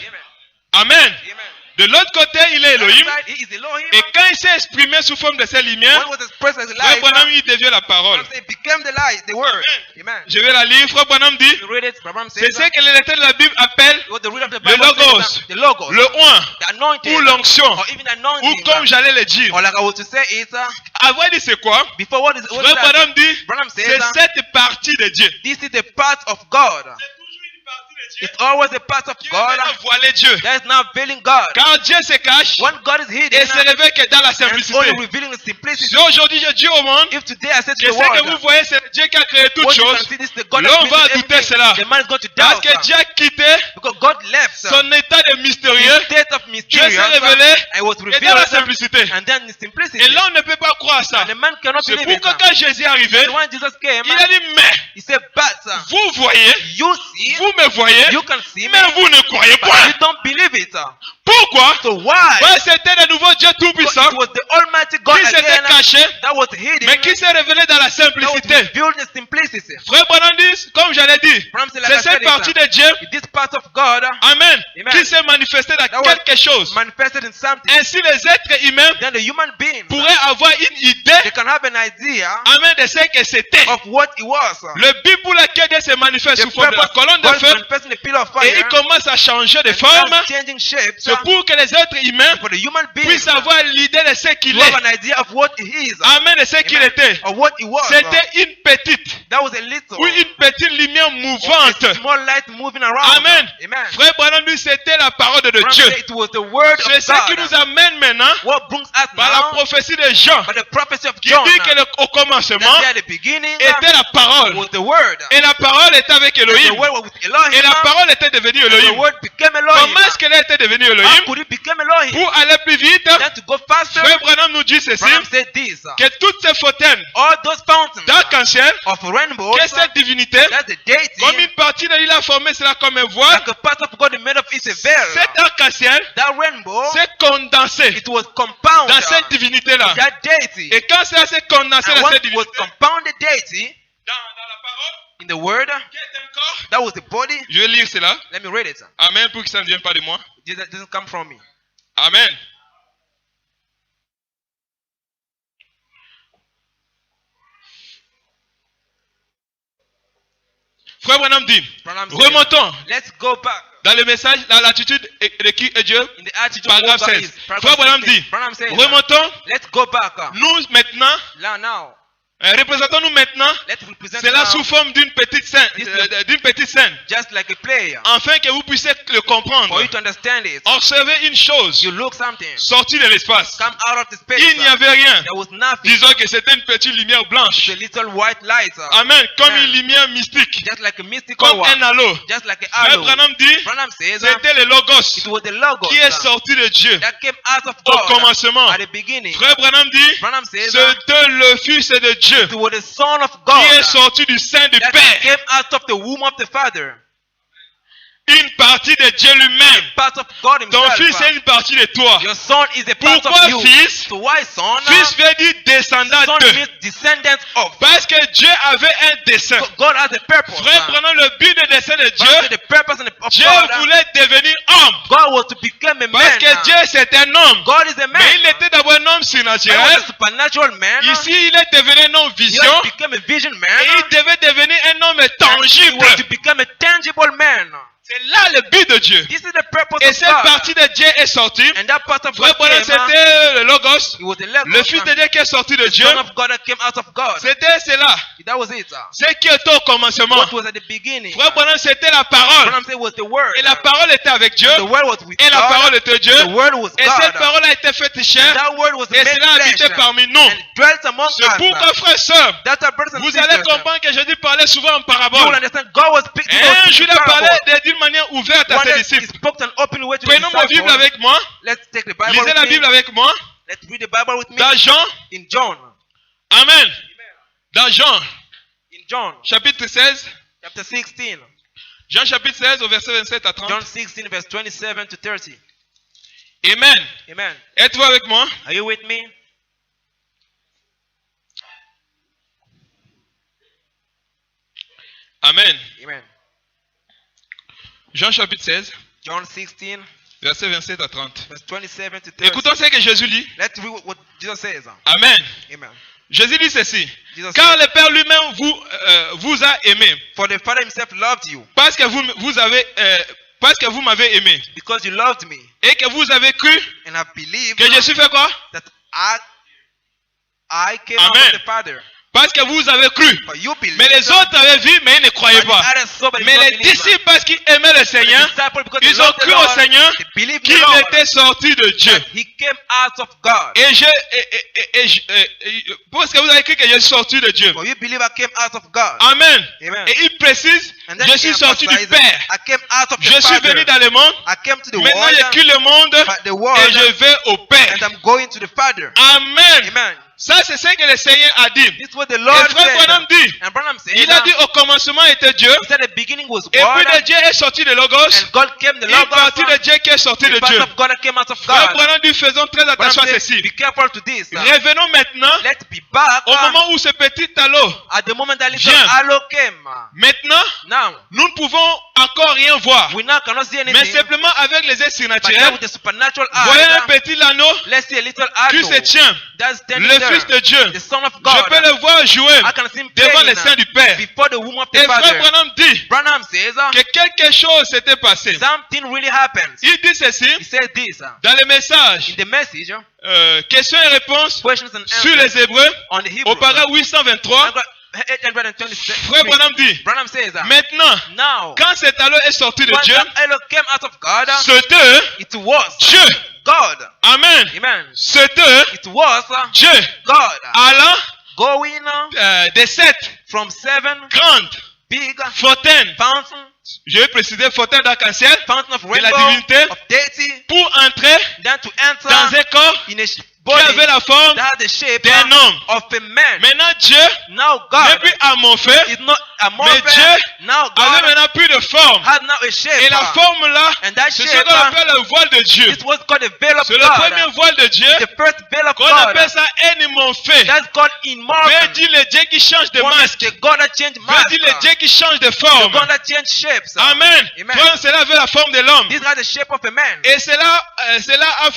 Amen. Amen. De l'autre côté, il est Elohim. Outside, he is Elohim. Et quand il s'est exprimé sous forme de ces lumières, When was expressed as a Frère light, Branham il devient la parole. it became the light, the word. Amen. Je vais la lire. Frère Branham dit, You read it, Abraham c'est says ce que les lecteurs de la Bible appellent what the reader of the le Bible logos, says, the logos, le oint, the anointing, ou l'onction, or even anointing, ou comme j'allais le dire. or like I was to say it, Avant dit c'est quoi? before what is Frère that? Branham dit, Branham says c'est cette partie de Dieu. this is the part of God. It's always a part of Qui va God maintenant voiler Dieu. that is now veiling God. Car Dieu se cache When God is hidden, et se révèle que dans la and simplicité. only revealing the simplicity. Si aujourd'hui je dis au monde, If today I said to que the ce que vous world, voyez c'est Dieu qui a créé toutes what you can choses, see, this is the God l'homme that va created douter everything. cela. The man is going to Parce doubt que Dieu a quitté because God left son état de his mystérieux state of Dieu mysterious s'est révélé and was et dans la revealed simplicité. and then the simplicity. Et là on ne peut pas croire ça. And the man cannot C'est believe it. pourquoi quand Jésus est arrivé, And when Jesus came, il a dit mais he said, but vous voyez, you see, vous me voyez, you can see me, mais vous ne croyez but pas. you don't believe it. Pourquoi? So why? Ouais, c'était de nouveau Dieu Tout-Puissant It was the Almighty God qui s'était again caché, that was hidden, mais qui s'est révélé dans la that was simplicité. revealed in simplicity. Frère Branham dit, comme j'allais dire, From like c'est I said cette partie de Dieu, this part of God Amen, Amen. qui s'est manifestée dans That was quelque chose. manifested in something. Ainsi, les êtres humains Then the human being, pourraient avoir une idée, they can have an idea Amen, de ce que c'était. of what it was. Le but pour lequel Dieu se manifeste The sous forme de la purpose colonne de God feu, manifesting the pillar of et fire il commence à changer de and forme, now changing shapes c'est pour que les êtres humains for the human being puissent avoir l'idée de ce qu'il to have est. an idea of what he is. Amen, de ce qu'il Amen. était. Or what he was. C'était une petite, That was a little ou une petite lumière mouvante. a small light moving around. Amen. Amen. Frère Branham dit c'était la parole de Branham Dieu. said it was the word of C'est ce qui God. nous amène maintenant What brings us par la now prophétie de Jean by the prophecy of qui John dit que au commencement that at the beginning était la parole. was the word. Et la parole était avec And the Elohim. word was with Elohim. Et la parole était devenue And the Elohim. word became Elohim. Comment est-ce qu'elle était devenue How Elohim? could it become Elohim? Pour aller plus vite, Then to go faster, Frère Branham nous dit ceci, Branham said this. que toutes ces fontaines All those fountains d'arc-en-ciel, of rainbows, que cette divinité, that's the deity, comme une partie de l'île a formé cela comme un voile, like a part of God made of is a veil. cet arc-en-ciel That rainbow, s'est condensé it was compounded dans cette divinité-là. that deity. Et quand cela s'est condensé And dans when cette it was divinité, compounded deity, dans la parole, in the word, qui est un corps, that was the body. je vais lire cela. Let me read it. Amen, pour que ça ne vienne pas de moi. It doesn't come from me. Amen. Frère Branham dit, Branham said, remontons let's go back dans le message, la latitude de qui est Dieu, in the attitude paragraphe of God 16. is. Frère Branham dit, Branham says, remontons, let's go back. nous maintenant, Now, représentons-nous maintenant, let's represent cela now, sous forme d'une petite scène, just like a player, afin que vous puissiez le comprendre. for you to understand it. Observez une chose, You look something, sorti de l'espace. come out of the space. Il n'y avait rien. There was nothing. Disons que c'était une petite lumière blanche. It's a little white light. Amen. Comme Amen. une lumière mystique. Just like a mystical Comme one. un halo. Just like a Frère halo. Branham dit, Branham says c'était le it Logos was the logos qui est sorti de Dieu that came out of au God commencement. at the beginning. Frère Branham dit, Branham says c'était le Fils de Dieu it was the Son of qui God est sorti du sein du that Père. came out of the womb of the Father. une partie de Dieu lui-même. Part of God Ton himself. fils est une partie de toi. Your son is a part Pourquoi of you. fils? So why son? Fils veut dire descendant Son de. means descendant of. Parce que Dieu avait un dessein. So God has a purpose. Frère, prenons le but de dessein de But Dieu. the purpose and of Dieu God. voulait devenir homme. God was to become a Parce man. que Dieu c'est un homme. God is a man. Mais il était d'abord un homme He was surnaturel. a supernatural man. Ici, il est devenu un homme He vision. has become a vision man. Et il devait devenir un homme And he tangible. was to become a tangible man. C'est là le but de Dieu. This is the purpose Et of cette God. partie de Dieu est sortie. And that part of Frère God Branham, came. c'était le Logos. It was the Logos. Le Fils de Dieu qui est sorti de The Dieu. Son of God that came out of God. C'était cela. That was it. C'est qui était au commencement. What was at the beginning? Frère Branham, c'était la parole. Branham said was the word. Et la parole était avec Dieu. The word was with Et la God. parole était Dieu. The word was Et God. cette parole a été faite And chair. that word was Et made cela a habité flesh. parmi nous. And dwelt among C'est us. pourquoi, frères et sœurs, That's our brothers and vous allez sisters. comprendre que Jésus parlait souvent en You will parabole. understand God was speaking Et un jour, il a parlé d'une manière ouverte à ses He disciples. spoke an open way to the Prenons ma Bible disciples. avec moi. Let's take the Bible Lisez with la me. Bible avec moi. Let's read the Bible with me. Dans Jean. In John. Amen. Dans Jean, In John. chapitre 16. Chapter 16. Jean chapitre 16 au verset 27 à 30. John 16 verse 27 to 30. Amen. Amen. Êtes-vous avec moi? Are you with me? Amen. Amen. Jean chapitre 16, John 16 verset 27 à 30. verse 27 to 30. Écoutons ce que Jésus dit. Let's read what Jesus says. Amen. Amen. Jésus dit ceci. Jesus Car said, le Père lui-même vous a aimé. for the Father himself loved you Parce que vous m'avez aimé. because you loved me Et que vous avez cru and have believed que Jésus fait quoi? that I came out Amen. of the Father. Parce que vous avez cru. For you believe. Mais les autres avaient vu, mais ils ne croyaient But the pas. others saw, but they Mais did not les believe. disciples, parce qu'ils aimaient le Seigneur, The disciples, because ils they ont loved the cru au Lord, Seigneur they believed in qu'il the Lord, était sorti de Dieu. that he came out of God. Parce que vous avez cru que je suis sorti de Dieu. For you believe I came out of God. Amen. Amen. Et il précise, And then je he suis sorti du emphasizes, Père. I came out of the Je suis Father. venu dans le monde. I came to the Maintenant, world. j'ai quitté le monde but the world, et je vais au Père. and I'm going to the Father. Amen. Amen. Ça, c'est ce que le Seigneur a dit. This is what the Et Lord frère said. Branham dit, And Branham said, il a dit au commencement était Dieu. he said the beginning was Et God, puis de Dieu est sorti de Logos. and God came the Une Logos, partie de Dieu qui est sortie de the part Dieu. of God that came out of Frère God. Branham dit, faisons très attention à Branham ceci. said, be careful to this. Revenons maintenant Let's be back au moment où ce petit talon. at the moment that little Viens. aloe came. Maintenant, Now, nous ne pouvons encore rien voir. we now cannot see Mais anything, simplement avec les yeux but now surnaturels, with the supernatural voyons un eye, petit anneau let's see a little qui aloe se tient. that's standing Le there. Fils de Dieu. The Son of Je God. peux le voir jouer I can see him devant playing les seins du Père. before the womb of the Et frère Father. Branham dit Branham says, que quelque chose s'était passé. something really happens. Il dit ceci He says this, dans le message, in the message, questions et réponses questions and sur answers les Hébreux, on the Hebrew. au paragraphe 823. 826. Frère Branham dit, Branham says, maintenant, now, quand cet talon est sorti de when Dieu, the aloe came out of God, c'était it was Dieu. God. Amen. Amen. C'était It was Dieu. God Allant going des 7 from 7 grandes big fontaines. fountains, Je vais préciser fontaines d'arc-en-ciel fountain of de la rainbow, divinité of deity, pour entrer then to dans enter un corps in a qui body avait la forme that had the shape d'un homme. of a man. Maintenant, Dieu Now n'est God plus amorphé, is not a mais morphin. Dieu Now avait God maintenant plus de forme. has now a shape. Et la forme là, And that c'est ce shape, qu'on appelle le voile de Dieu. this was called the veil of C'est le God. premier voile de Dieu The first veil of qu'on God. appelle ça énimorphé. That's called in Veut morphin. dire le Dieu qui change de One is masque. the God that changed Veut mask. dire le Dieu qui change de The forme. God that changed shapes. Amen. Amen. Frère, cela avait la forme de l'homme. This had the shape of a man. Et cela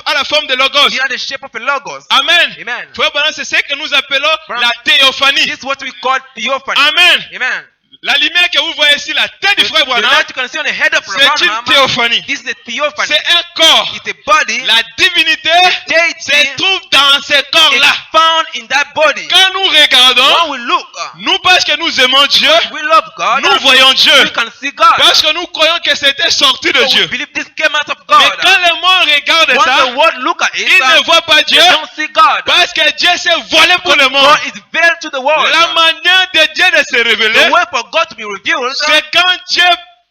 a la forme de Logos. This had the shape of a logos. Amen. Amen. Frère Branham, c'est ce que nous appelons Branham. la théophanie. This is what we call theophany. Amen. Amen. La lumière que vous voyez ici, la tête du frère The Branham, light you can see on the head of c'est une Branham, théophanie. this is a theophany. C'est un corps. It's a body. La divinité Deity se trouve dans ce is corps-là. found in that body. Quand nous regardons, When we look, nous parce que nous aimons Dieu, we love God. nous voyons We Dieu. can see God. Parce que nous croyons que c'était sorti de So we Dieu. believe this came out of Mais God. quand le monde regarde When ça, the world look at it, il ne voit pas Dieu they don't see God. parce que Dieu s'est voilé pour le monde. God is veiled to the world. La manière de Dieu de se The révéler, way for God to be revealed c'est quand Dieu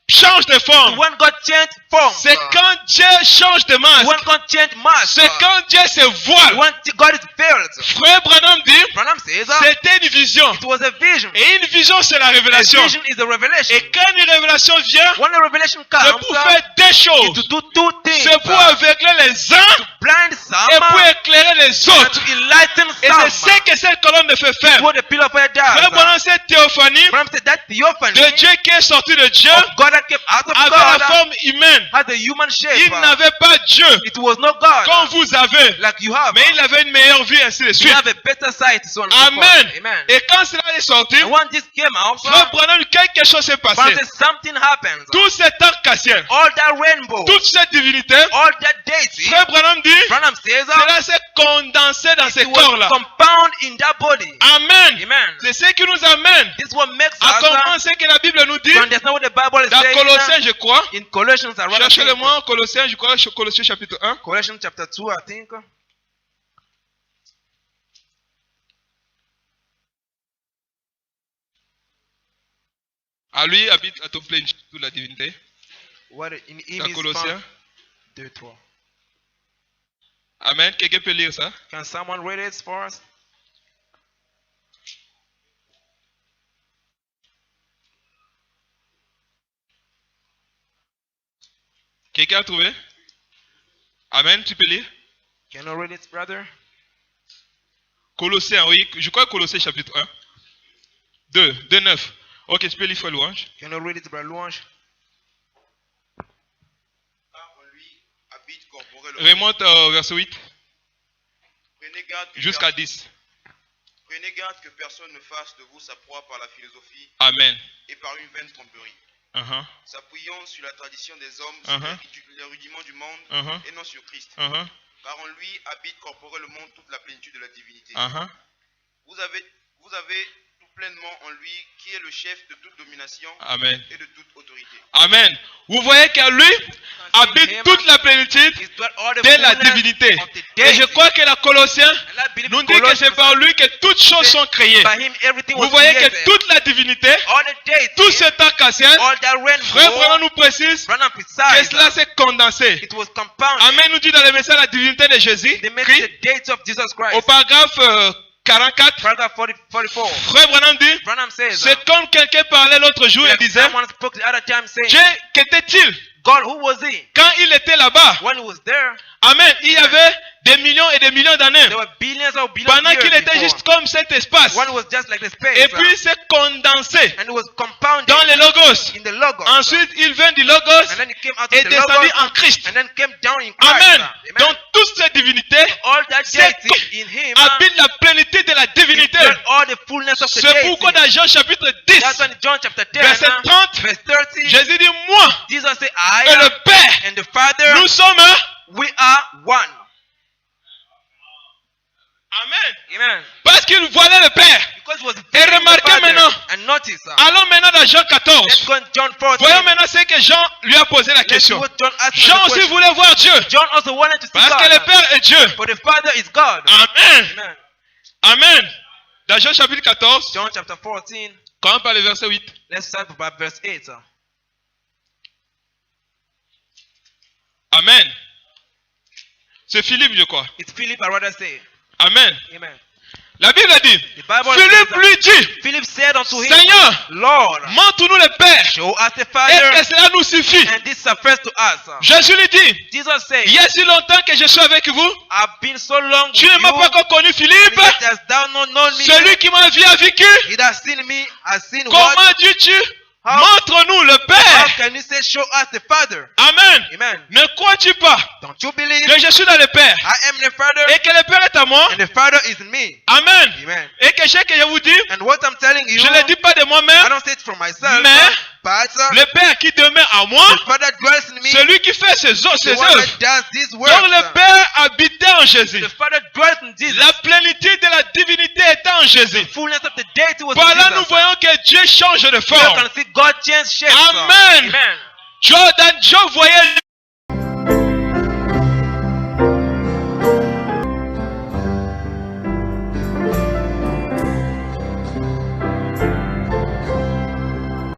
change de forme. When God changed form. C'est quand Dieu change de masse. When God changed mass. C'est quand Dieu se voile. When God is veiled. Frère Branham dit, Branham says c'était une vision. it was a vision. Et une vision, c'est la A révélation. vision is a revelation. Et quand une révélation vient, When a revelation c'est comes, pour faire deux to choses. do two things. C'est pour aveugler les uns Blind some et pour éclairer les and autres. to enlighten Et some. c'est ce que cette colonne de feu fait. What the pillar of fire Frère does. Branham, cette théophanie Branham said that theophany de Dieu qui est sorti de Dieu of God that came out of avait God la forme humaine. had a human shape. Il n'avait pas Dieu It was not God comme vous avez, like you have. mais il avait une meilleure vie, ainsi de You suite. have a better sight. So on and so forth. Amen. Amen. Et quand cela est sorti, And when this came out, Frère Branham, quelque chose s'est Branham passé. said something happened. Tout cet arc-en-ciel, All that rainbow, toute cette divinité, all that deity, Frère Branham dit, Branham says cela s'est condensé dans ces it was corps-là. compound in that body. Amen. Amen. C'est ce qui nous amène This what makes à us comprendre ce que la Bible nous dit to understand what the Bible is dans saying Colossiens, je crois. in Colossians. I rather Cherchez-le think. moi en Colossiens, je crois, Colossiens chapitre 1. Colossians chapter 2, I think. À lui habite à ton plein toute la divinité. What in him Dans is Colossiens. found. 2, 3. Amen. Quelqu'un peut lire ça? Can someone read it for us? Quelqu'un a trouvé? Amen. Tu peux lire? Can you read it, brother? Colossiens, oui. Je crois Colossiens chapitre 1. 2, 9. Ok, tu peux lire, frère Louange. Can you read it, brother Louange? Car en lui habite corporellement. Remonte au verset 8 Prenez garde, que jusqu'à 10. prenez garde que personne ne fasse de vous sa proie par la philosophie Amen. et par une vaine tromperie, Uh-huh, s'appuyant sur la tradition des hommes, Uh-huh. sur les rudiments du monde uh-huh, et non sur Christ. uh-huh, Car en lui habite corporellement toute la plénitude de la divinité. uh-huh. Vous avez tout pleinement en lui qui est le chef de toute domination Amen. et de toute autorité. Amen. Vous voyez qu'à lui habite toute la plénitude Is that all the de la fullness divinité. of the Et je deity? crois que la Colossiens And I believe nous dit que c'est par lui que toutes choses sont créées. by him everything Vous was voyez created. que toute la divinité, All the deity, tout cet arc-en-ciel, all that Frère Branham rainbow, nous précise Branham que precise, cela s'est condensé. it was compounded. Amen nous dit dans le message la divinité de Jésus, They make Christ, the deity of Jesus au Christ. paragraphe 44, Paragraph 44. Frère Branham dit, Branham says, c'est comme quelqu'un parlait l'autre jour et like disait, someone spoke the other time saying, Dieu, qu'était-il God, who was he? quand il était là-bas? When he was there, Amen. Il y avait des millions et des millions d'années. there were billions of billions Pendant of qu'il years était before. juste comme cet espace. One was just like the space. Et puis c'est condensé And it was compounded dans le logos. in the logos. Ensuite, il vient du logos And then it came out et of the descendu logos en Christ. and then came down in Christ. Amen. Amen. Donc toute cette divinité All that c'est deity in him habite la plénitude de la divinité. is all the fullness of the C'est deity. pourquoi dans Jean chapitre 10, That's when John chapter 10, verset 30, verse 30, Jésus dit, moi Jesus said, I et le Père, and the Father, nous sommes un. we are one. Amen. Amen. Parce qu'il voyait le Père. Because it was Et remarquez maintenant, and notice. allons maintenant dans Jean Let's 14. go in John 14. Voyons maintenant ce que Jean lui a posé la Let's see question. what John asked Jean the aussi question. voulait voir Dieu. John also wanted to see Parce God. que le Père est Dieu. For the Father is God. Amen. Amen. Amen. Dans Jean chapitre 14, John chapter 14. commence par le verset 8. Let's start by verse 8. Amen. C'est Philippe, je crois. It's Philip, I rather say. Amen. Amen. La Bible dit, The Bible Philippe says lui dit, Philip said unto him, Seigneur, Lord, montre-nous le Père, show us the et Father, que cela nous suffit. and this suffices to us. Jésus lui dit, Jesus said, il y a si longtemps que je suis avec vous, I've been so long with tu ne m'as pas you, encore connu, Philippe. yet hast thou not known me. Celui qui m'a vu a vécu. He that seen me has seen Comment what? dis-tu, How- montre-nous le How Père? can you say, show us the Father? Amen. Amen. Ne crois-tu pas Don't you believe que je suis dans le Père I am the Father et que le Père est à moi? and the Father is in me? Amen. Amen. Et que je vous dis, And what I'm telling you, je ne le dis pas de I moi-même, don't say it for myself, Mais but le Père qui demeure en moi, the Father dwells in me, celui qui fait ses the one œuvres. that does these works. Donc le Père habitait en Jésus. The Father dwells in Jesus. La plénitude de la divinité était en Jésus. Fullness of the deity was Par in là, Jesus. nous voyons que Dieu change de You forme. can see God change shape. Amen. Amen. Job voyait